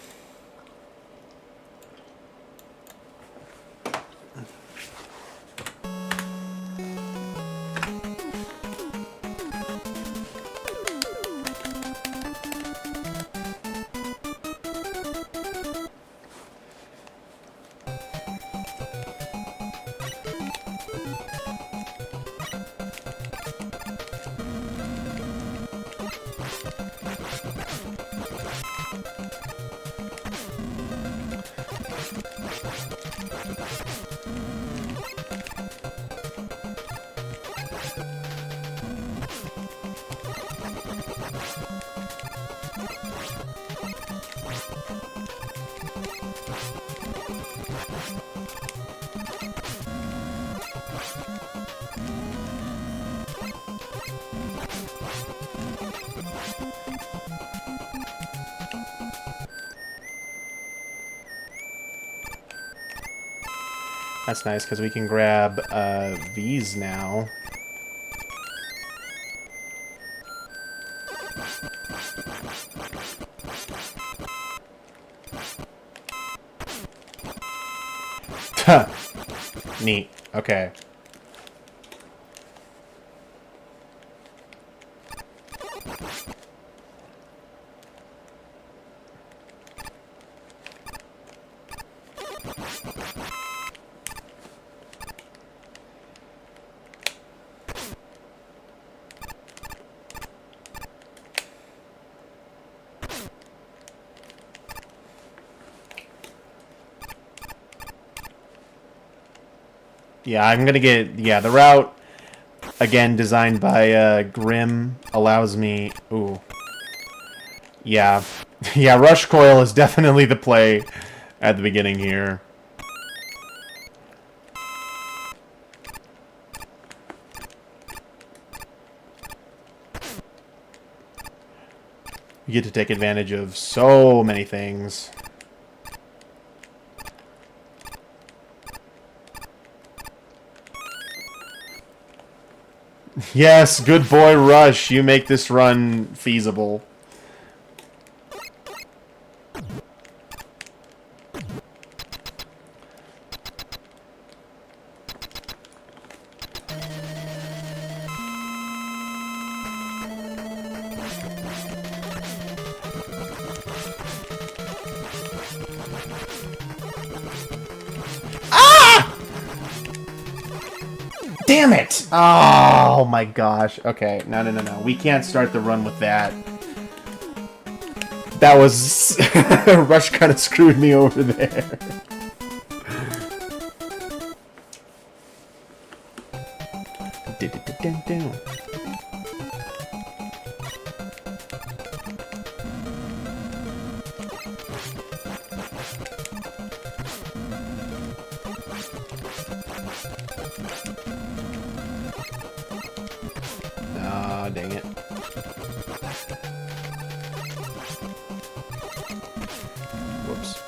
That's nice, because we can grab these now. Neat. Okay. Yeah, I'm gonna get... Yeah, the route, again, designed by Grim, allows me... Ooh. Yeah. Yeah, Rush Coil is definitely the play at the beginning here. You get to take advantage of so many things. Yes, good boy, Rush. You make this run feasible. Damn it! Oh my gosh. Okay, no. We can't start the run with that. That was... Rush kind of screwed me over there. Ah, dang it. Whoops.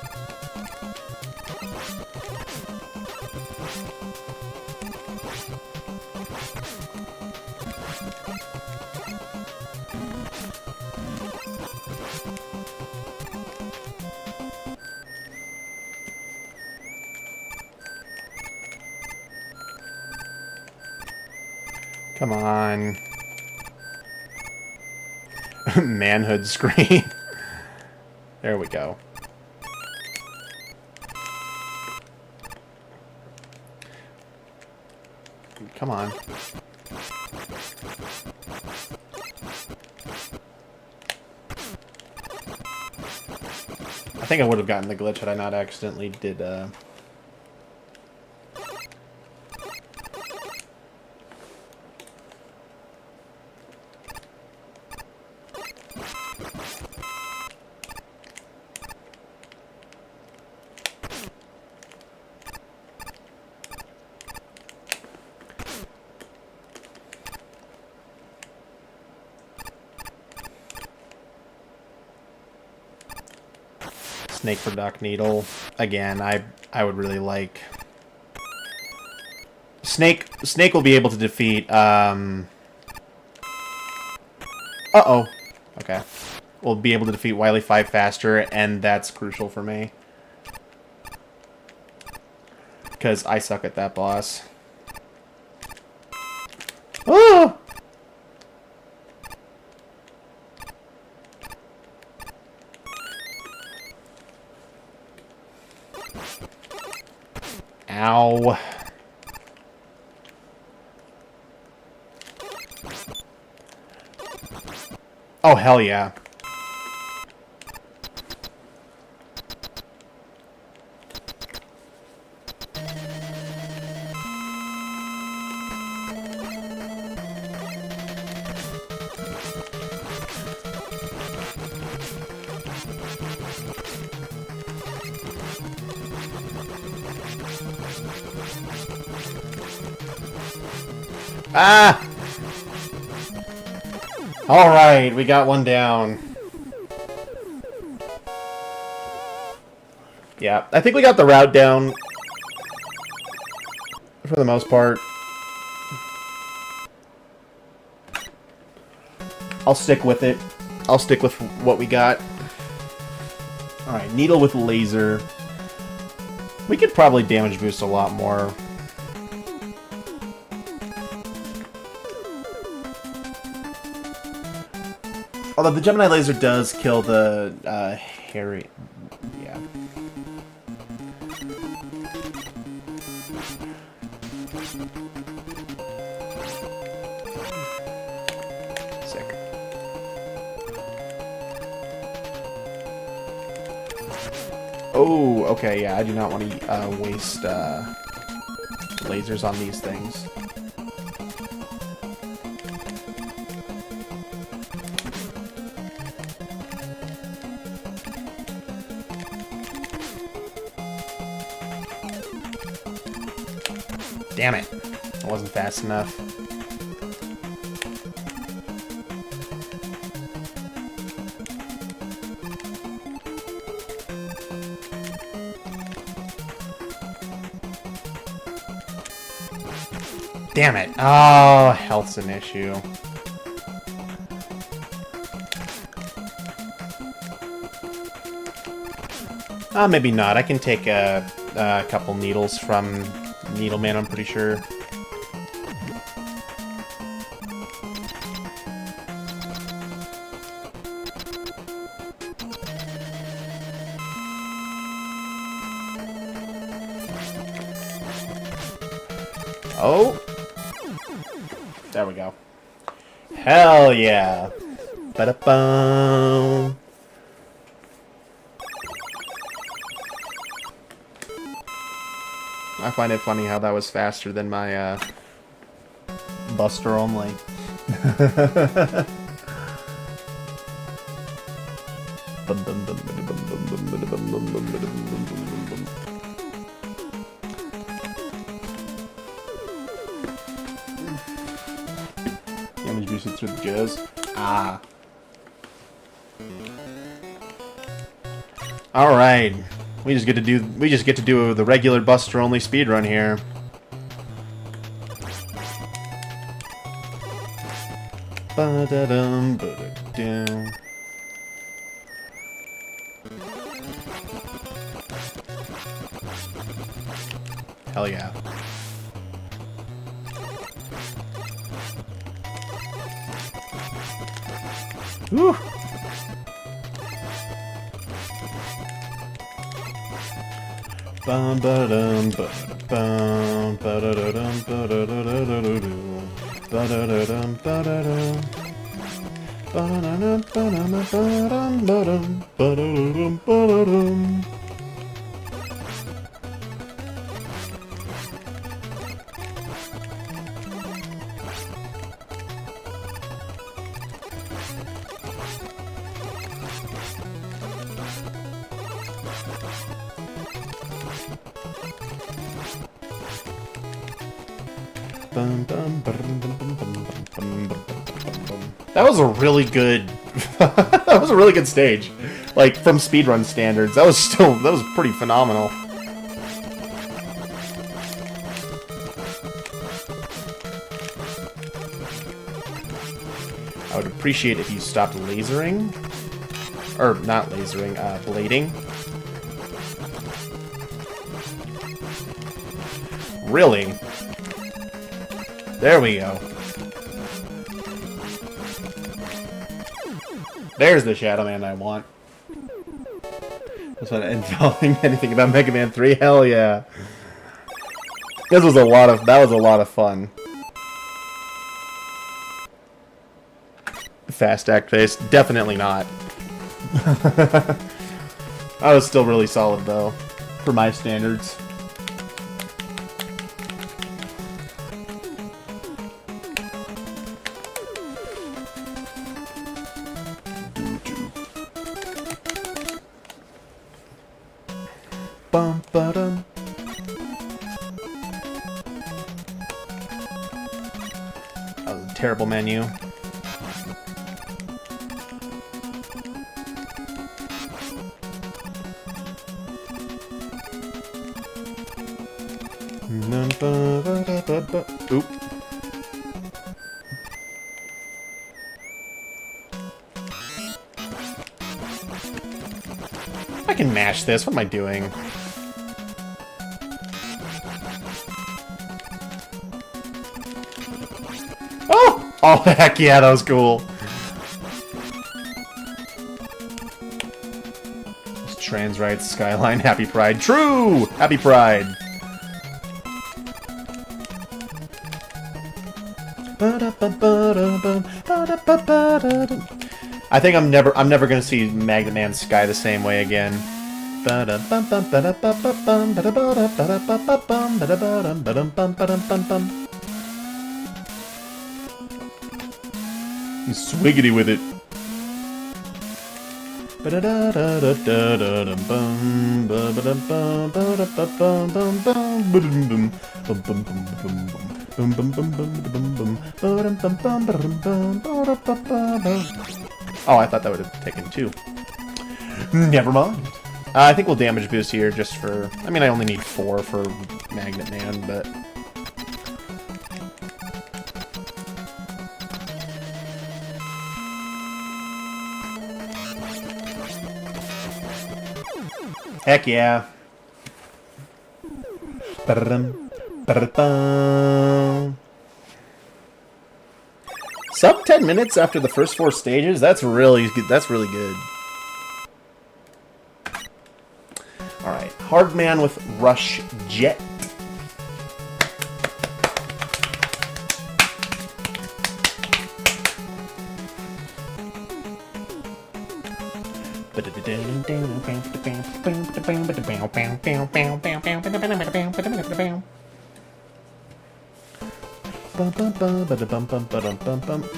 Come on. Manhood screen. There we go. Come on. I think I would have gotten the glitch had I not accidentally did Snake for Duck Needle. Again, I would really like... Snake will be able to defeat, Uh-oh. Okay. We'll be able to defeat Wily 5 faster, and that's crucial for me. Because I suck at that boss. Ah! Ow. Oh, hell yeah. Ah! Alright, we got one down. Yeah, I think we got the route down. For the most part. I'll stick with it. I'll stick with what we got. Alright, needle with laser. We could probably damage boost a lot more. Although the Gemini laser does kill the Harry. Yeah. Sick. Oh, okay, yeah, I do not want to waste lasers on these things. Damn it. I wasn't fast enough. Damn it. Oh, health's an issue. Maybe not. I can take a couple needles from Needleman, I'm pretty sure. Oh! There we go. Hell yeah! Ba-da-bum! I find it funny how that was faster than my, Buster only. Damage boosted through the jizz. Ah. Alright. We just get to do the regular Buster only speedrun here. Ba-da-dum, ba-da-dum. Hell yeah. Woo! Bum ba dum ba bum ba da da dum ba da da da da da do ba da da dum ba da dum ba da dum ba dum ba dum ba dum ba da dum. That was a really good that was a really good stage. Like, from speedrun standards, that was pretty phenomenal. I would appreciate if you stopped lasering. Or, not lasering, blading. Really? There we go. There's the Shadow Man I want. That's what involving anything about Mega Man 3. Hell yeah. That was a lot of fun. Fast act face, definitely not. I was still really solid though, for my standards. Bum ba dum. That was a terrible menu. Oop. I can mash this. What am I doing? Oh! Oh, heck yeah, that was cool. Trans rights, Skyline, Happy Pride. True! Happy Pride. I think I'm never gonna see Megaman Sky the same way again. Swiggity with it. Oh, I thought that would have taken 2. Never mind. I think we'll damage boost here just for... I mean, I only need 4 for Magnet Man, but... Heck yeah. Sub 10 minutes after the first 4 stages? That's really good. That's really good. Alright. Hardman with Rush Jet.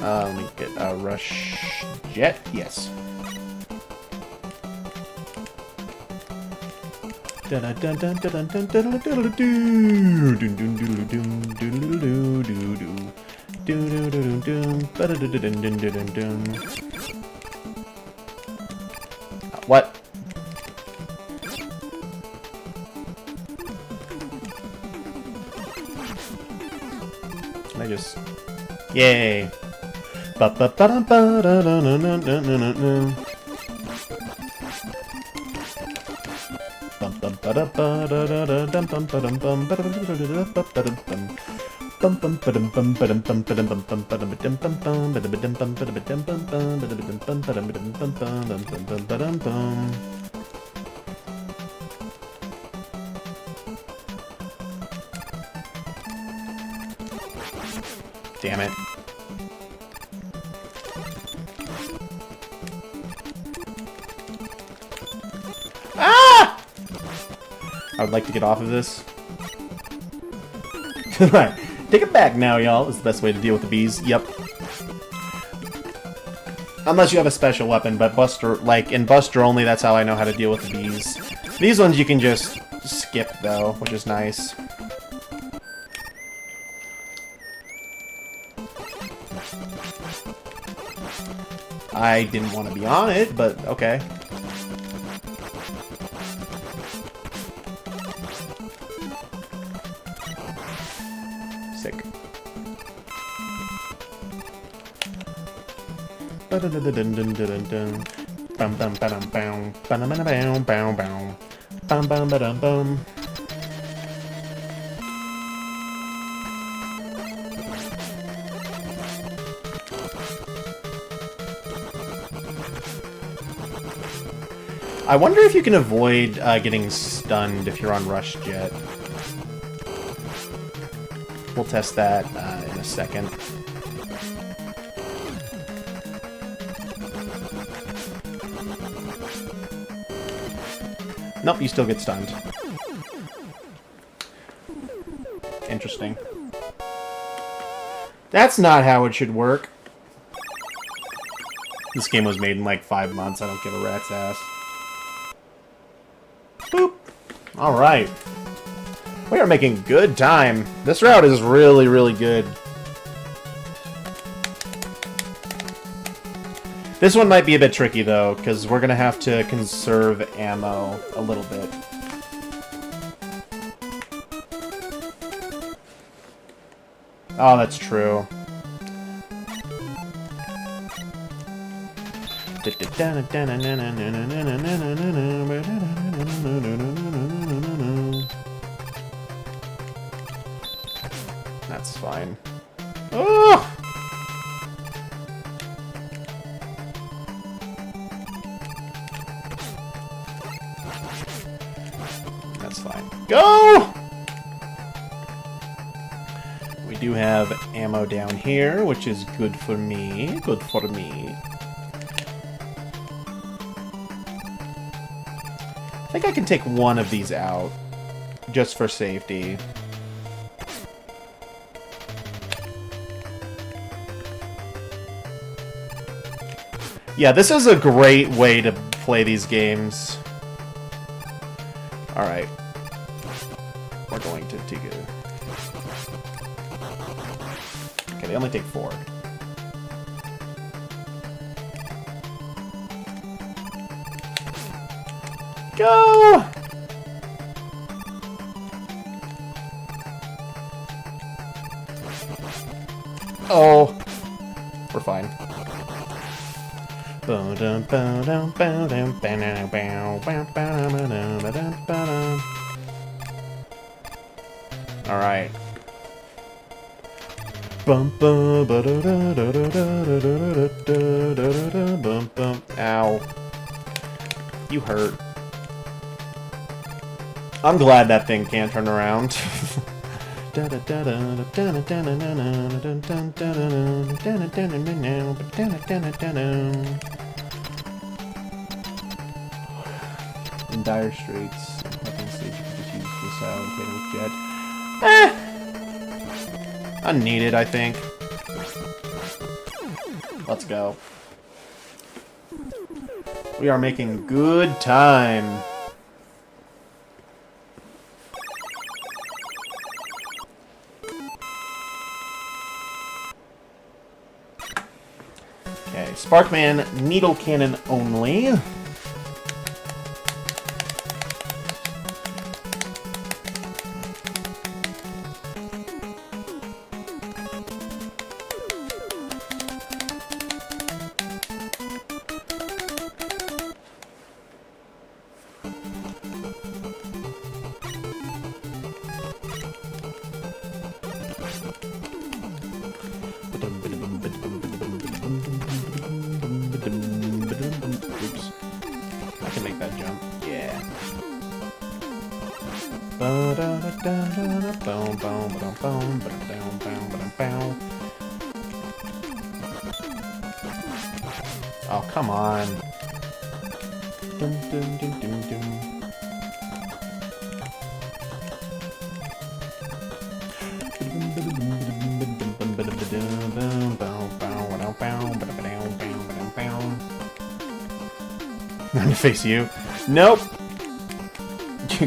Let me get a Rush Jet. Yes. What? Can I just... Yay! Damn it. Ah! I would like to get off of this. Alright, take it back now, y'all. Is the best way to deal with the bees. Yep. Unless you have a special weapon, but Buster, like, in Buster only, that's how I know how to deal with the bees. These ones you can just skip, though, which is nice. I didn't want to be on it, but okay. Bum bum ba dum bum ba dum ba dum bum bum bum bum ba dum bum. I wonder if you can avoid getting stunned if you're on Rush Jet. We'll test that in a second. Nope, you still get stunned. Interesting. That's not how it should work. This game was made in like 5 months. I don't give a rat's ass. Boop. Alright. We are making good time. This route is really, really good. This one might be a bit tricky, though, because we're going to have to conserve ammo a little bit. Oh, that's true. That's fine. Oh! That's fine. Go! We do have ammo down here, which is good for me. Good for me. I think I can take one of these out, just for safety. Yeah, this is a great way to play these games. Alright. We're going to take it. Okay, they only take 4. Go! Oh. We're fine. Alright. Ow. You hurt. I'm glad that thing can't turn around. In dire straits, I can see if you can just use this out and hit it with jet. Unneeded, I think. Let's go. We are making good time. Okay, Sparkman, needle cannon only. Oops. I can make that jump. Yeah. Oh, come on. I'm gonna face you. Nope.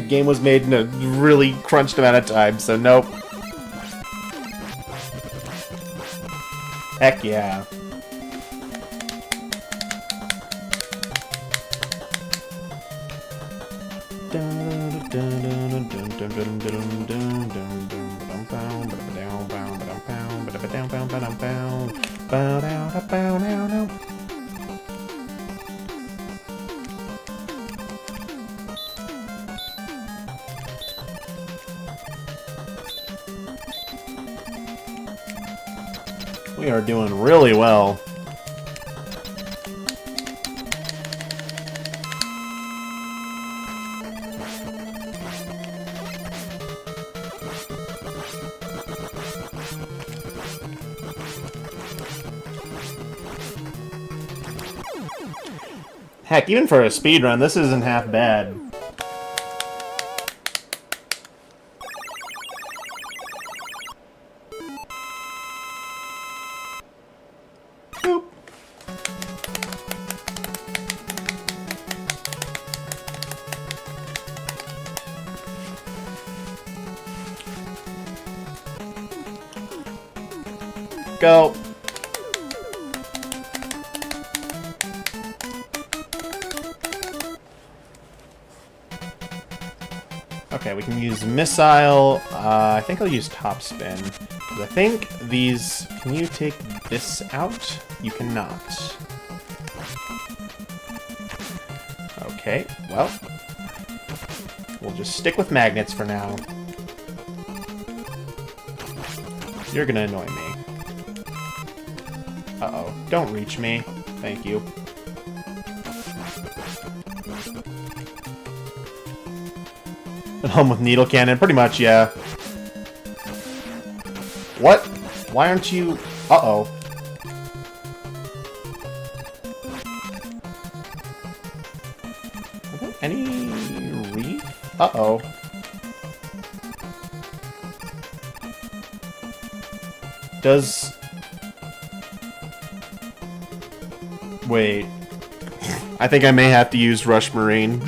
Game was made in a really crunched amount of time, so nope. Heck yeah. We are doing really well. Heck, even for a speedrun, this isn't half bad. Boop. Go. Okay, we can use missile. I think I'll use top spin. Because I think these... Can you take this out? You cannot. Okay, well. We'll just stick with magnets for now. You're gonna annoy me. Uh-oh. Don't reach me. Thank you. And home with needle cannon, pretty much, yeah. What? Why aren't you... Uh-oh. Any... reef? Uh-oh. Does... Wait. I think I may have to use Rush Marine.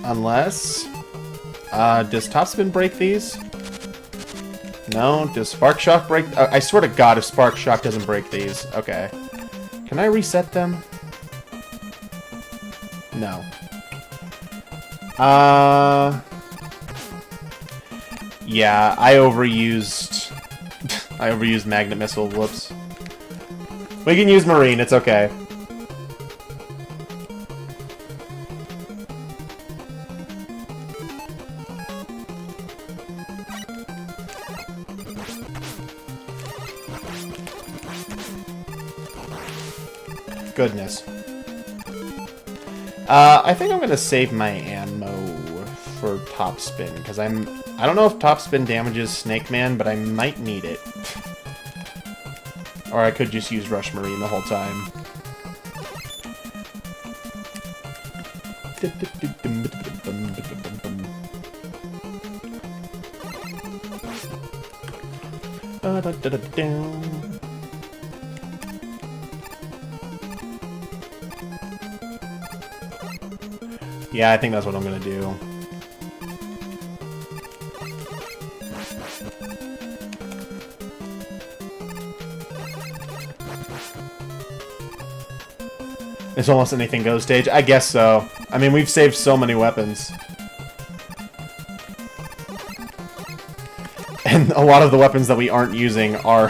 Unless... does Topspin break these? No? Does Spark Shock break... I swear to God if Spark Shock doesn't break these. Okay. Can I reset them? No. Yeah, I overused... I overused Magnet Missile. Whoops. We can use Marine, it's okay. Goodness. I think I'm gonna save my ammo for top spin because I don't know if top spin damages Snake Man, but I might need it. Or I could just use Rush Marine the whole time. Yeah, I think that's what I'm gonna do. It's almost anything goes stage. I guess so. I mean, we've saved so many weapons. And a lot of the weapons that we aren't using are...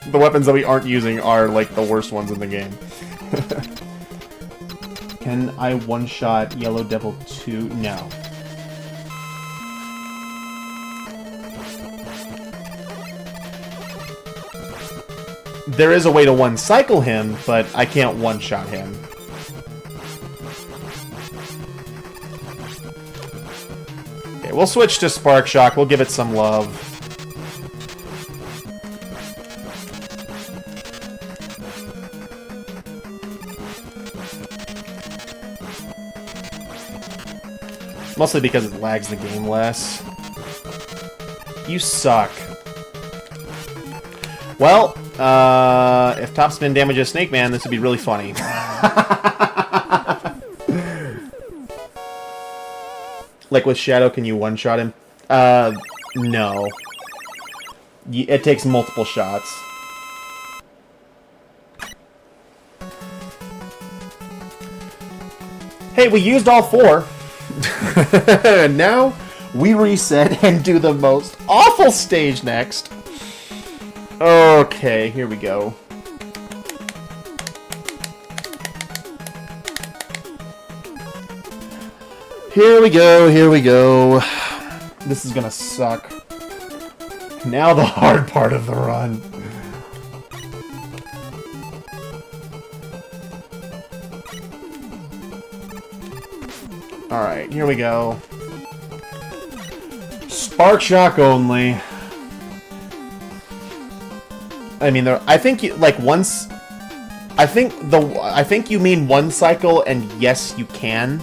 the weapons that we aren't using are, like, the worst ones in the game. Can I one-shot Yellow Devil 2? No. There is a way to one-cycle him, but I can't one-shot him. Okay, we'll switch to Spark Shock. We'll give it some love. Mostly because it lags the game less. You suck. Well, if Topspin damages Snake Man, this would be really funny. Like with Shadow, can you one-shot him? No. It takes multiple shots. Hey, we used all 4. And now we reset and do the most awful stage next. Okay, here we go. Here we go, here we go. This is gonna suck. Now the hard part of the run. Alright, here we go. Spark shock only. I mean, I think like once. I think you mean one cycle, and yes, you can.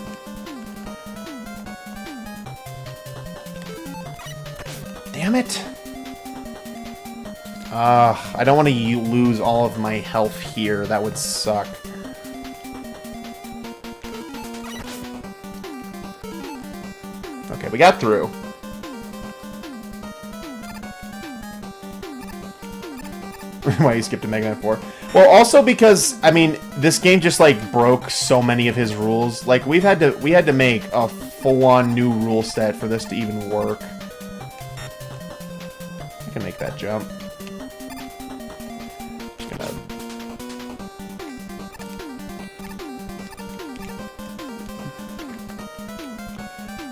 Damn it! I don't want to lose all of my health here. That would suck. Okay, we got through. Why you skipped to Mega Man 4? Well, also because I mean, this game just like broke so many of his rules. Like we had to make a full-on new rule set for this to even work. I can make that jump. Just gonna.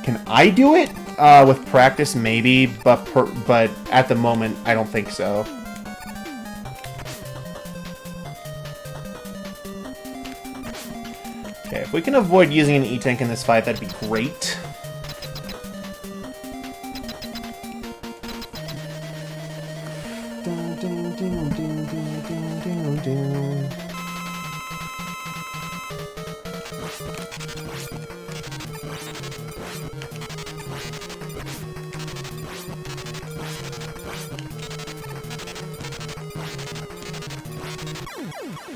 Can I do it? With practice, maybe, but at the moment, I don't think so. Okay, if we can avoid using an E-Tank in this fight, that'd be great.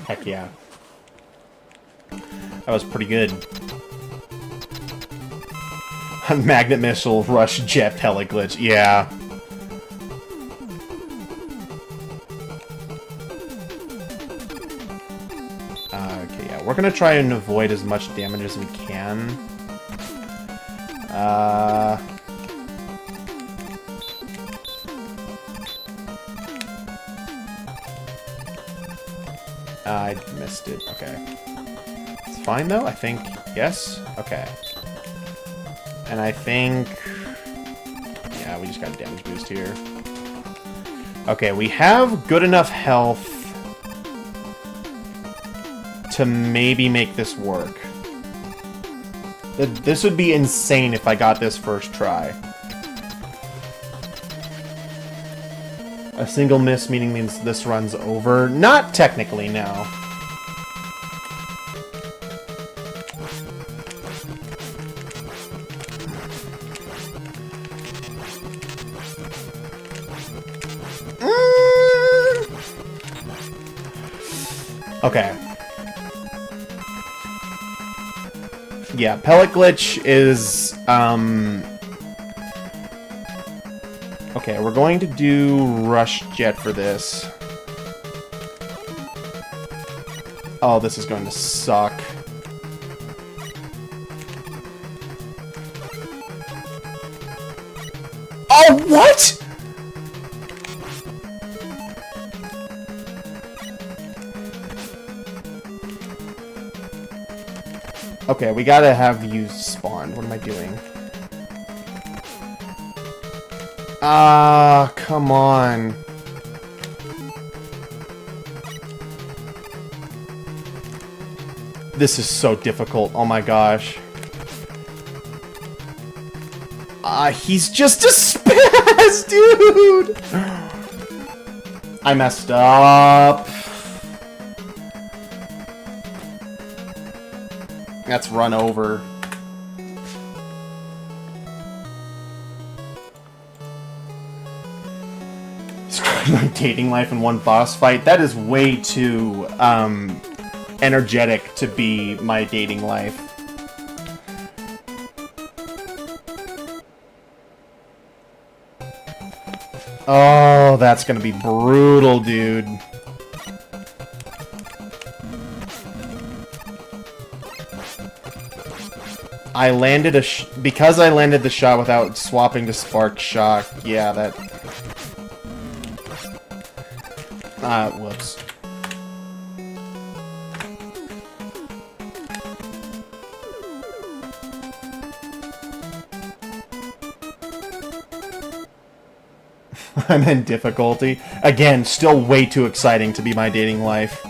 Heck yeah. That was pretty good. Magnet missile, rush, jet, pellet glitch. Yeah. Okay, yeah. We're gonna try and avoid as much damage as we can. I missed it. Okay. It's fine, though, I think. Yes? Okay. And I think... yeah, we just got a damage boost here. Okay, we have good enough health to maybe make this work. This would be insane if I got this first try. A single miss means this run's over. Not technically, no. Okay. Yeah, pellet glitch is, okay, we're going to do rush jet for this. Oh, this is going to suck. Oh, what?! Okay, we gotta have you spawn. What am I doing? Ah, come on. This is so difficult. Oh my gosh. He's just a spaz, dude! I messed up. That's run over. Describe my dating life in one boss fight. That is way too energetic to be my dating life. Oh, that's gonna be brutal, dude. I landed because I landed the shot without swapping to spark shock. Yeah, that. Whoops. I'm in difficulty. Again, still way too exciting to be my dating life.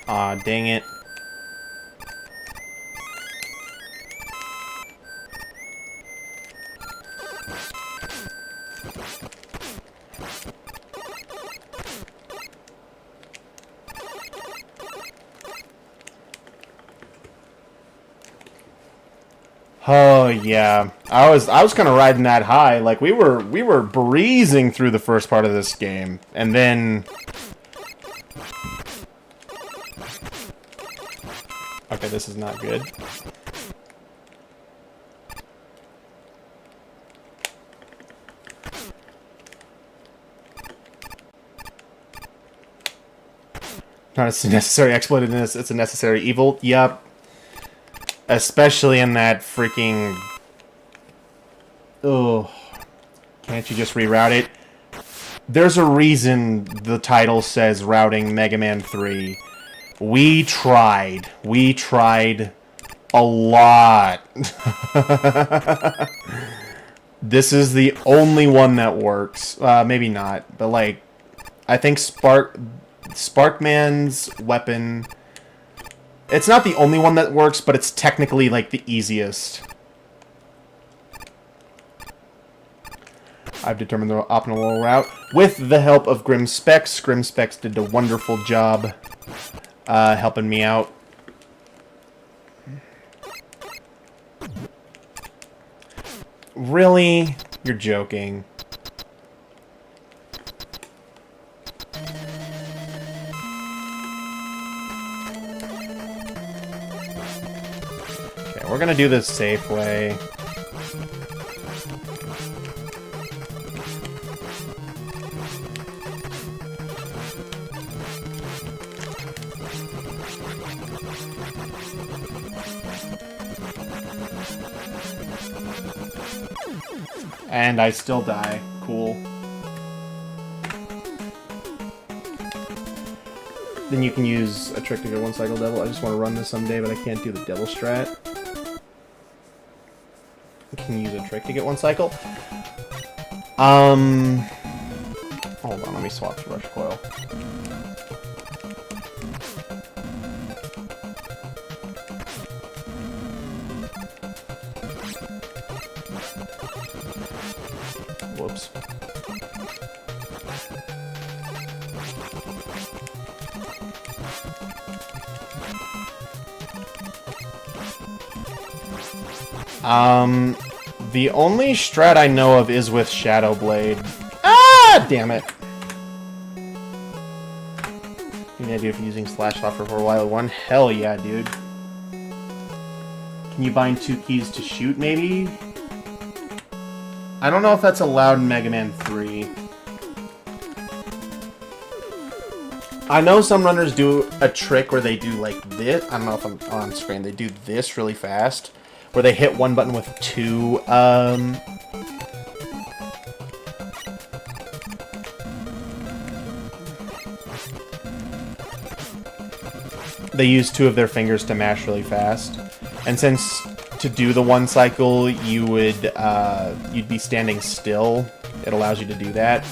Aw, dang it. Oh yeah, I was kind of riding that high. Like we were breezing through the first part of this game, and then okay, this is not good. Not a necessary exploit in this; it's a necessary evil. Yup. Especially in that freaking... Ugh. Can't you just reroute it? There's a reason the title says Routing Mega Man 3. We tried. We tried a lot. This is the only one that works. Maybe not, but like... I think Sparkman's weapon... It's not the only one that works, but it's technically, like, the easiest. I've determined the optimal route. With the help of Grimspecs. Grimspecs did a wonderful job helping me out. Really? You're joking. We're gonna do this safe way. And I still die. Cool. Then you can use a trick to get one cycle devil. I just want to run this someday, but I can't do the devil strat. Can use a trick to get one cycle. Hold on, let me swap to rush coil. Whoops. The only strat I know of is with Shadow Blade. Ah, damn it. Any idea if you're using slash offer for a while one? Hell yeah, dude. Can you bind 2 keys to shoot, maybe? I don't know if that's allowed in Mega Man 3. I know some runners do a trick where they do like this. I don't know if I'm on screen. They do this really fast. Where they hit one button with 2, they use 2 of their fingers to mash really fast. And since to do the one cycle, you would, you'd be standing still, it allows you to do that.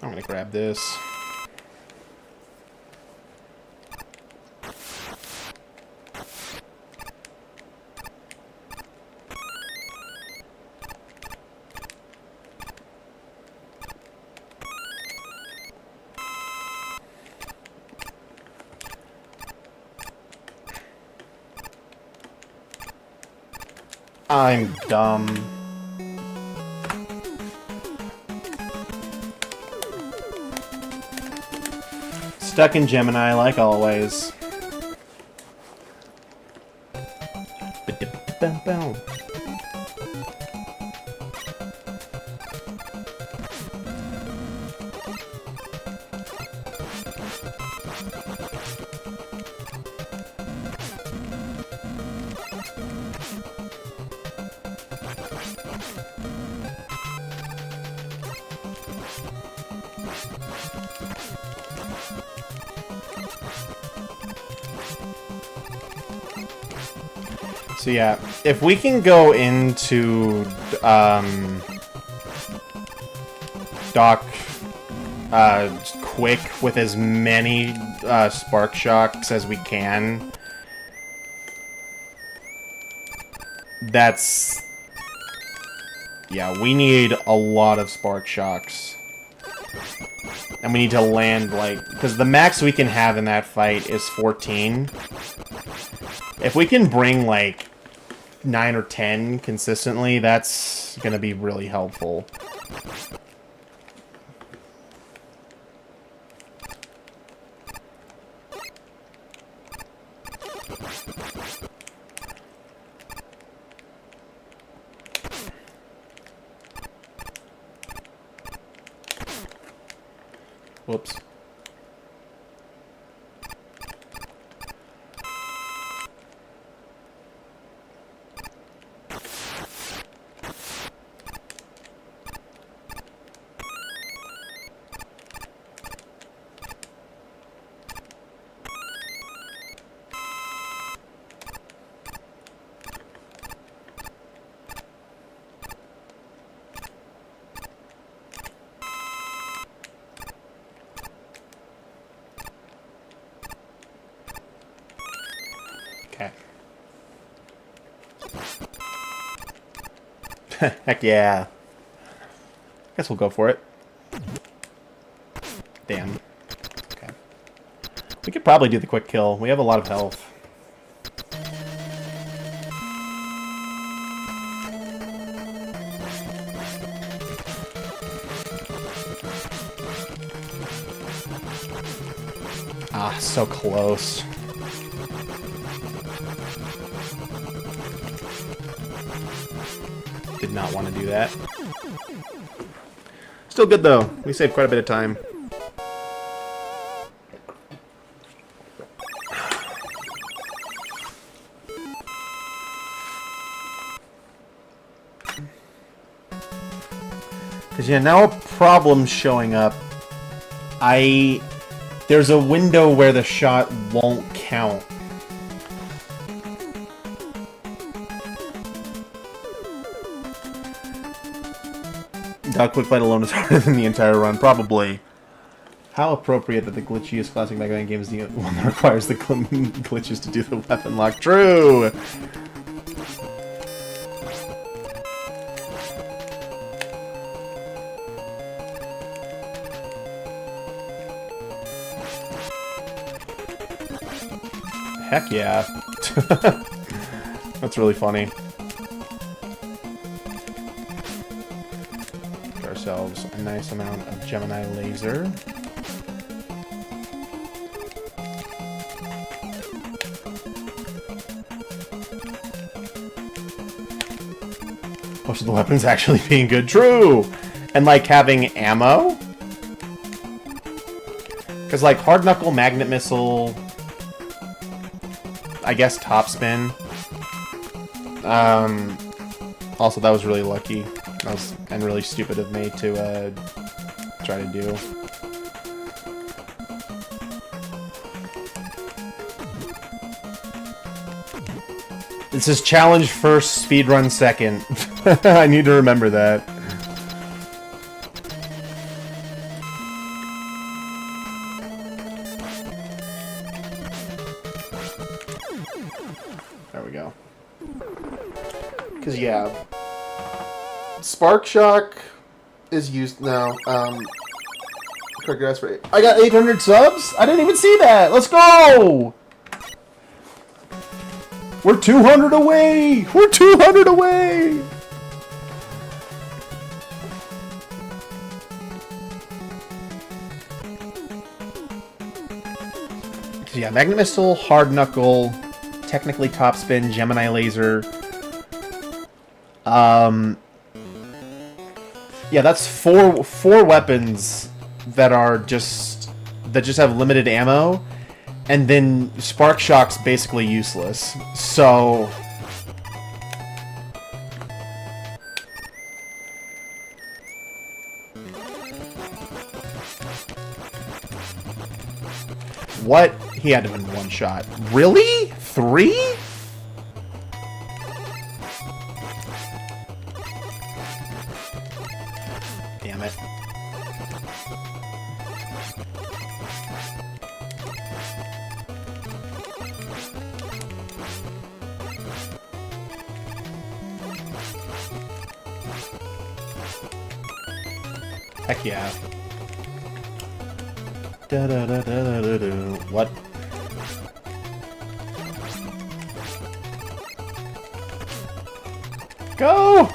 I'm gonna grab this. I'm dumb. Stuck in Gemini, like always. So yeah, if we can go into Doc quick with as many spark shocks as we can, that's... yeah, we need a lot of spark shocks. And we need to land, like... because the max we can have in that fight is 14. If we can bring, like, 9 or 10 consistently, that's gonna be really helpful. Whoops. Heck yeah. Guess we'll go for it. Damn. Okay. We could probably do the quick kill. We have a lot of health. Ah, so close. Did not want to do that. Still good though. We saved quite a bit of time. Because yeah, now a problem's showing up. There's a window where the shot won't count. Quick fight alone is harder than the entire run, probably. How appropriate that the glitchiest classic Mega Man game is the one that requires the glitches to do the weapon lock. True! Heck yeah. That's really funny. Ourselves a nice amount of Gemini laser. Most of the weapons actually being good. True! And like having ammo. Because like hard knuckle, magnet missile, I guess top spin. Also that was really lucky. That was and really stupid of me to try to do. This is challenge first, speedrun second. I need to remember that. There we go. Because, yeah. Spark Shock is used now. I got 800 subs? I didn't even see that! Let's go! We're 200 away! We're 200 away! So yeah, Magnet Missile, Hard Knuckle, technically Topspin, Gemini Laser. Yeah, that's four weapons that are just have limited ammo, and then Spark Shock's basically useless. So what? He had to have been one shot. Really? 3? Damn it. Heck yeah. Da da da da da da. What? Go!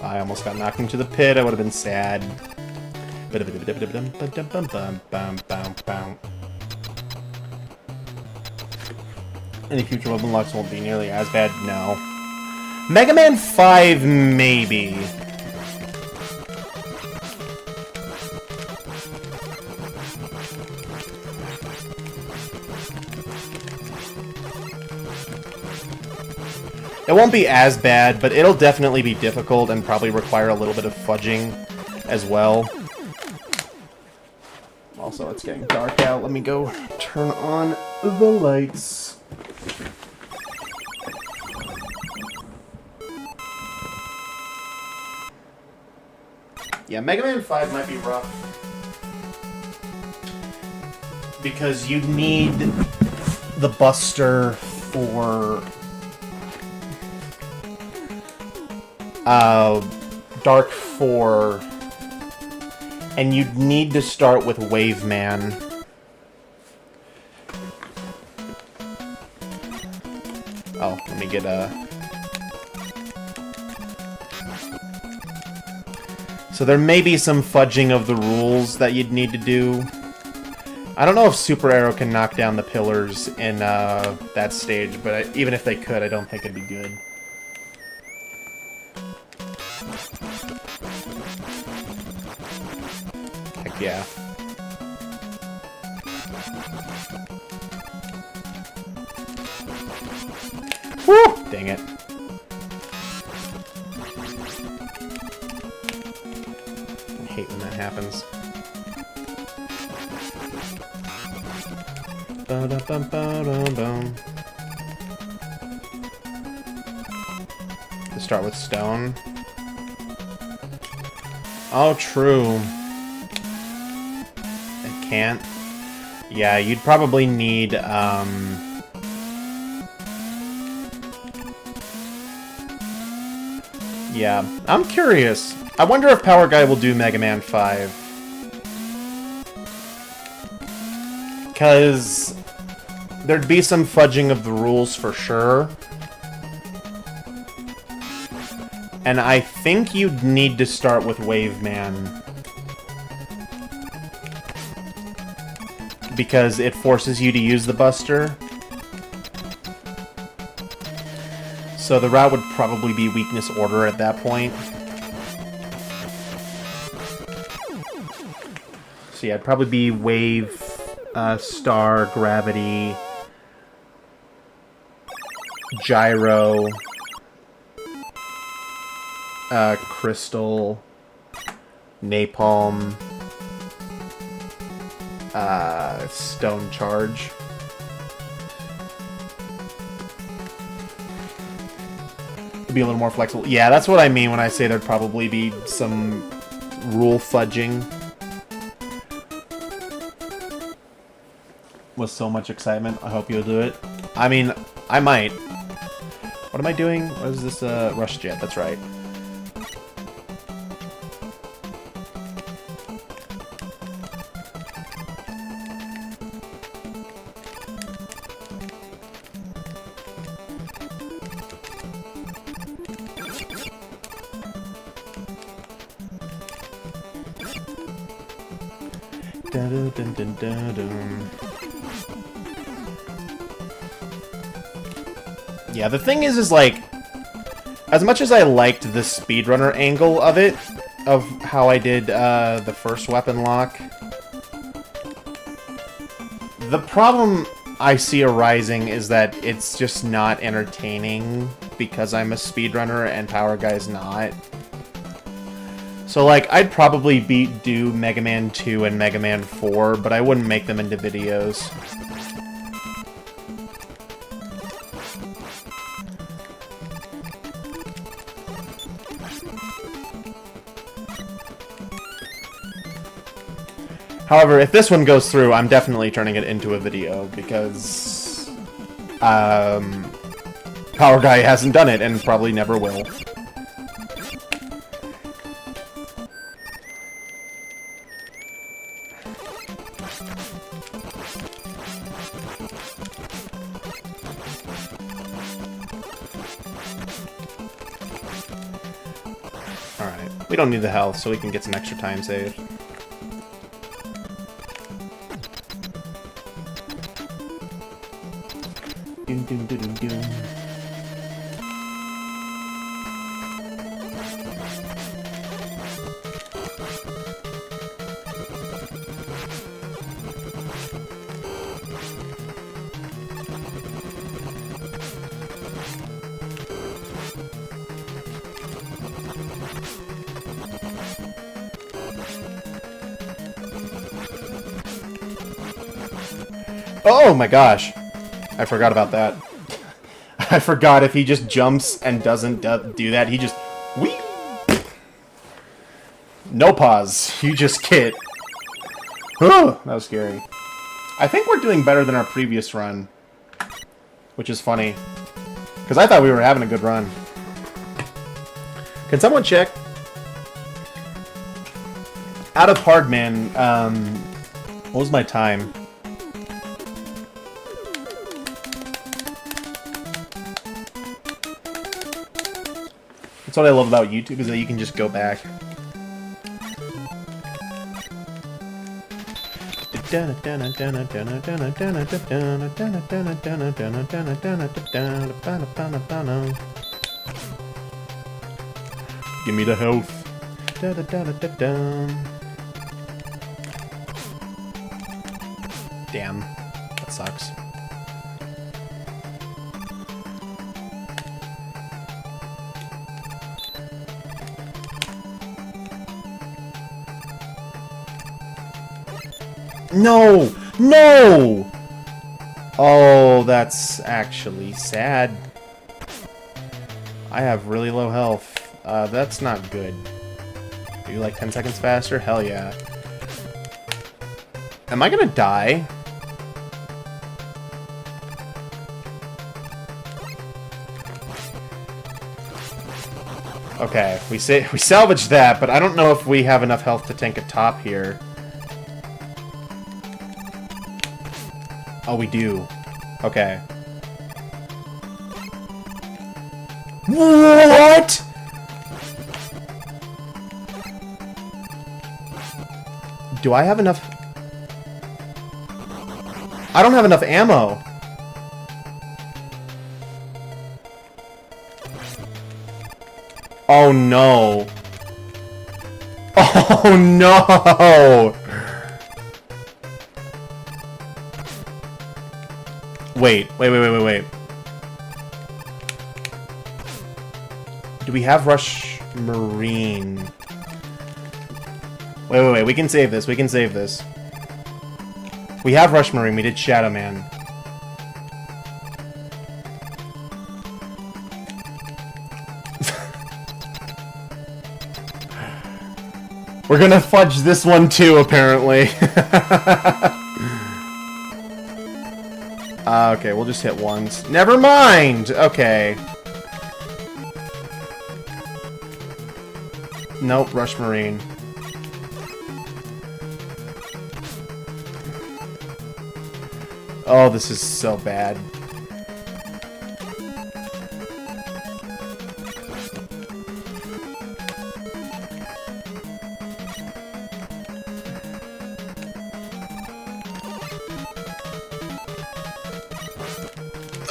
I almost got knocked into the pit. I would have been sad. Any future Weaponlocks won't be nearly as bad? No. Mega Man 5, maybe. It won't be as bad, but it'll definitely be difficult and probably require a little bit of fudging as well. Also, it's getting dark out. Let me go turn on the lights. Yeah, Mega Man 5 might be rough. Because you need the Buster for Dark 4, and you'd need to start with Waveman. Oh, let me get a... So there may be some fudging of the rules that you'd need to do. I don't know if Super Arrow can knock down the pillars in that stage, but even if they could, I don't think it'd be good. Heck yeah. Woo! Dang it. I hate when that happens. Ba-da-bum-ba-dum-bum. Let's start with stone. Oh, true. It can't. Yeah, you'd probably need, yeah, I'm curious. I wonder if Power Guy will do Mega Man 5. Because there'd be some fudging of the rules for sure. And I think you'd need to start with Waveman. Because it forces you to use the Buster. So the route would probably be Weakness Order at that point. So yeah, it'd probably be Wave, Star, Gravity, Gyro, Crystal, Napalm, Stone Charge. be a little more flexible. Yeah, that's what I mean when I say there'd probably be some rule fudging. With so much excitement, I hope you'll do it. I mean, I might. What am I doing? What is this, Rush Jet? That's right. Dun, dun, dun, dun, dun. Yeah, the thing is like, as much as I liked the speedrunner angle of it, of how I did the first Weaponlocke, the problem I see arising is that it's just not entertaining because I'm a speedrunner and Power Guy's not. So, like, I'd probably do Mega Man 2 and Mega Man 4, but I wouldn't make them into videos. However, if this one goes through, I'm definitely turning it into a video, because Power Guy hasn't done it, and probably never will. Alright, we don't need the health, so we can get some extra time saved. Dun, dun, dun, dun, dun. Oh my gosh! I forgot about that. I forgot if he just jumps and doesn't do that, he just... Whee! No pause. You just kid. That was scary. I think we're doing better than our previous run. Which is funny. Because I thought we were having a good run. Can someone check? Out of Hardman, what was my time? That's what I love about YouTube, is that you can just go back. Give me the health. Damn, that sucks. No! No! Oh, that's actually sad. I have really low health. That's not good. Are you like 10 seconds faster? Hell yeah. Am I gonna die? Okay, we salvaged that, but I don't know if we have enough health to tank a top here. Oh, we do. Okay. What? Do I have enough? I don't have enough ammo. Oh no. Oh no. Wait. Do we have Rush Marine? Wait. We can save this. We can save this. We have Rush Marine. We did Shadow Man. We're gonna fudge this one too, apparently. Okay, we'll just hit once. Never mind! Okay. Nope, Rush Marine. Oh, this is so bad.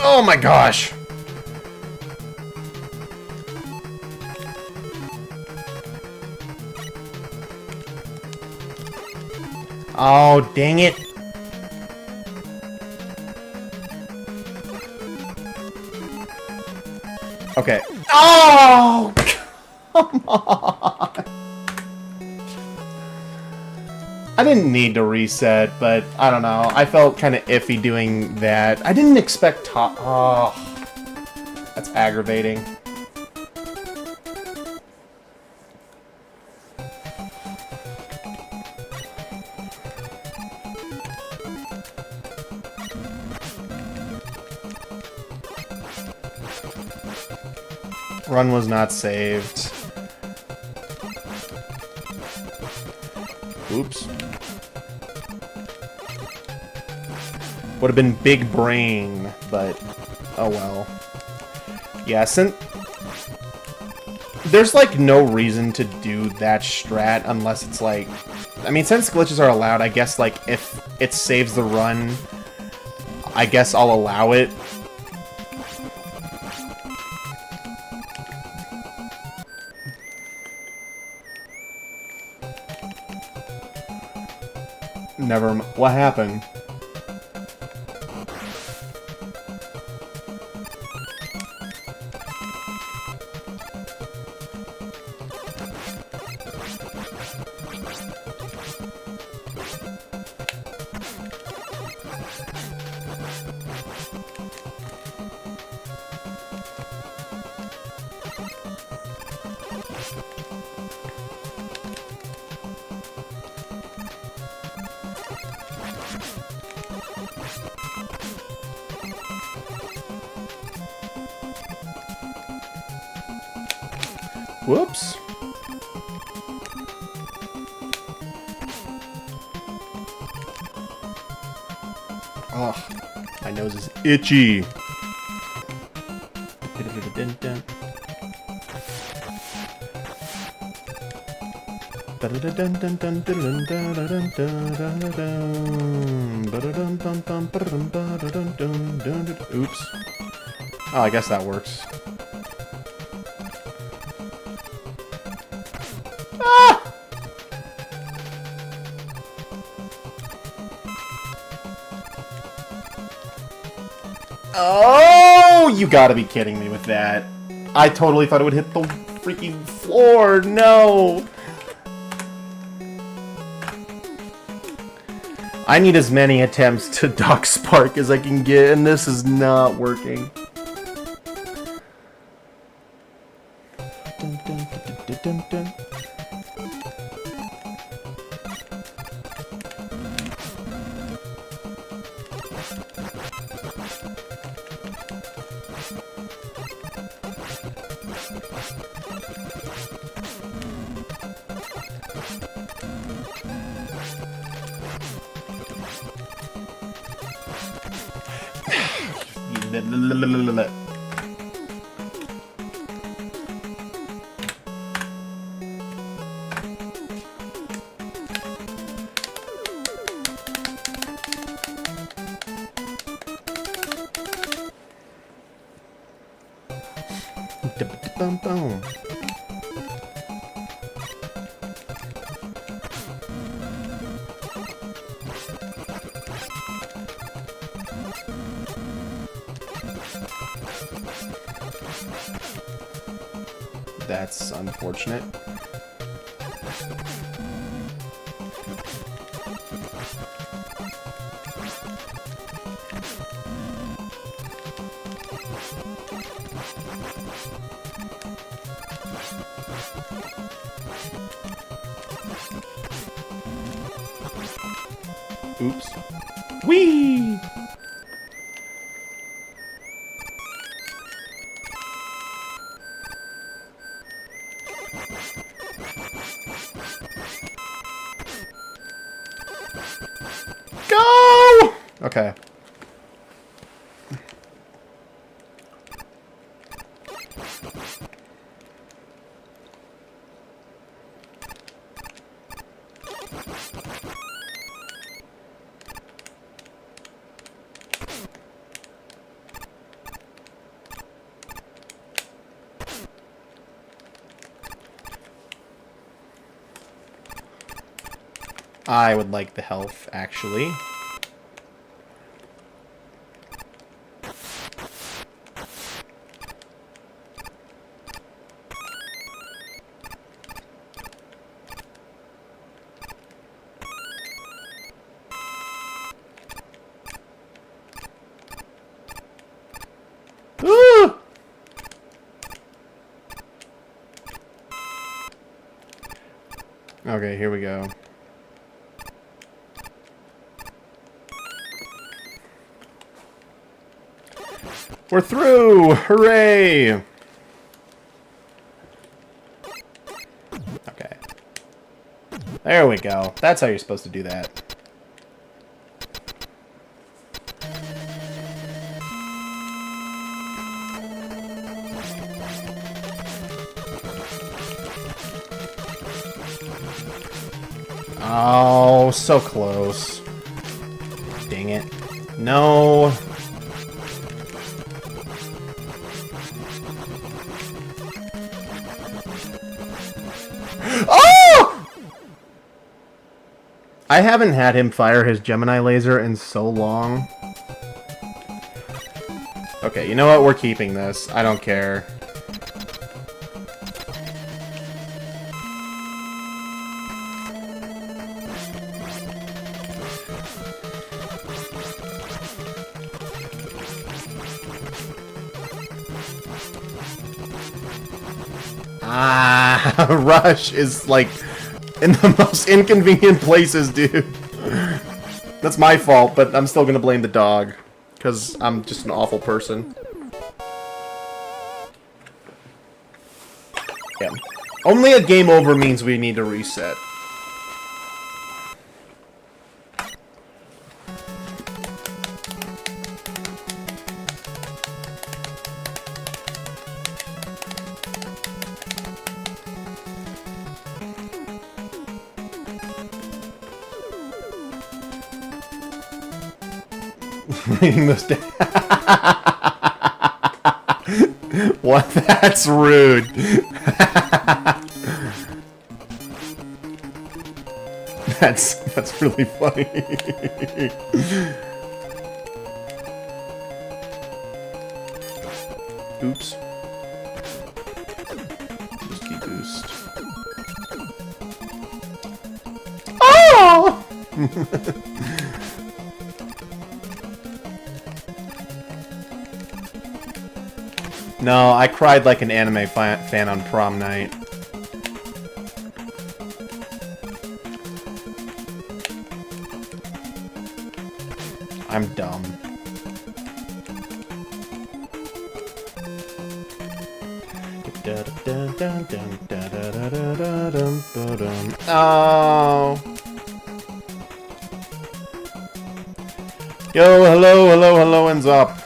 Oh my gosh! Oh, dang it! Okay. Oh! Come on! I didn't need to reset, but I don't know. I felt kind of iffy doing that. I didn't expect top. Oh, that's aggravating. Run was not saved. Oops. Would have been big brain, but oh well. Yeah, since there's like no reason to do that strat unless it's like, I mean, since glitches are allowed, I guess like if it saves the run, I guess I'll allow it. Never mind. What happened? Whoops. Oh, my nose is itchy. Oops. Oh, I guess that works. Oh, you gotta be kidding me with that. I totally thought it would hit the freaking floor. No. I need as many attempts to Dock Spark as I can get, and this is not working. Dun, dun, dun, dun, dun, dun. Boom. That's unfortunate. Oops. Whee! Go! Okay. I would like the health, actually. Ooh! Okay, here we go. We're through! Hooray! Okay. There we go. That's how you're supposed to do that. Oh, so close. Dang it. No. Oh! I haven't had him fire his Gemini laser in so long. Okay, you know what? We're keeping this. I don't care. Ah, Rush is like in the most inconvenient places, dude. That's my fault, but I'm still gonna blame the dog because I'm just an awful person. Yeah. Only a game over means we need to reset. Reading this down. What? That's rude. That's really funny. Oops. Just keep boost. Oh! No, I cried like an anime fan on prom night. I'm dumb. Oh. Yo, hello, ends up.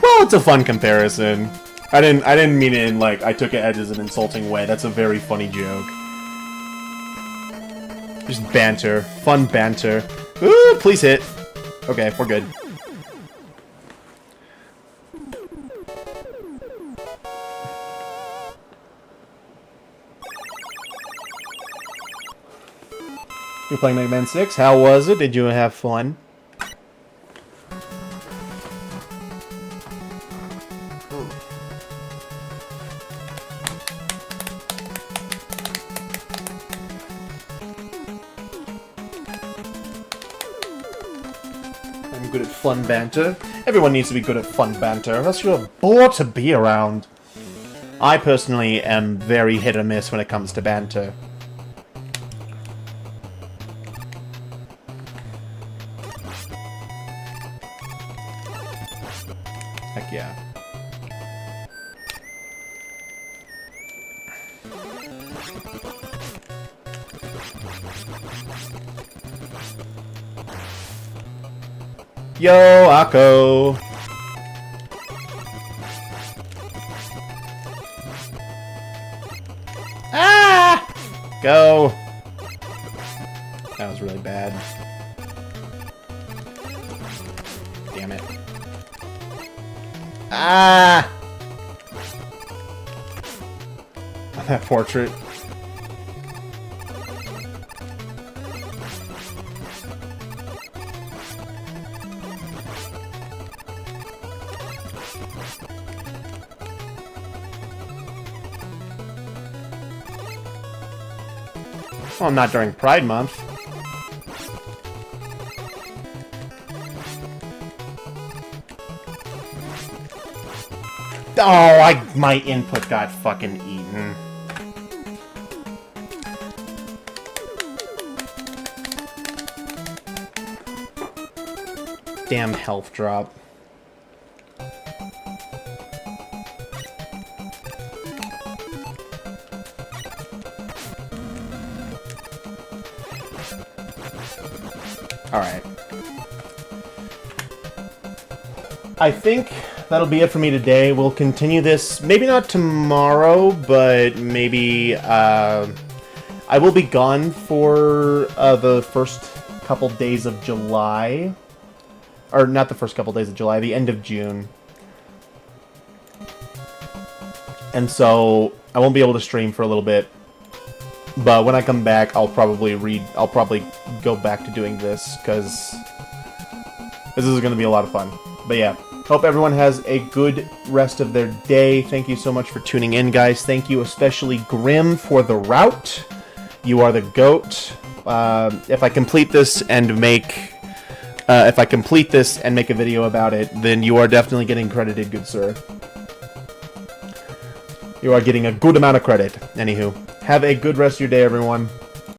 Well, it's a fun comparison. I didn't mean it in like I took it as an insulting way. That's a very funny joke. Just banter, fun banter. Ooh, please hit. Okay, we're good. You're playing Mega Man 6? How was it? Did you have fun? I'm good at fun banter. Everyone needs to be good at fun banter, or else you're a bore to be around. I personally am very hit or miss when it comes to banter. Heck yeah. Yo, Akko! Ah! Go! That was really bad. Damn it. Ah! That portrait. Well, not during Pride Month. Oh, my input got fucking eaten. Damn health drop. Alright. I think that'll be it for me today. We'll continue this, maybe not tomorrow, but maybe, I will be gone for, the first couple days of July. Or, not the first couple days of July, the end of June. And so, I won't be able to stream for a little bit. But when I come back, I'll probably go back to doing this, because this is going to be a lot of fun. But yeah, hope everyone has a good rest of their day. Thank you so much for tuning in, guys. Thank you especially, Grim, for the route. You are the GOAT. If I complete this and make a video about it, then you are definitely getting credited, good sir. You are getting a good amount of credit. Anywho, have a good rest of your day, everyone.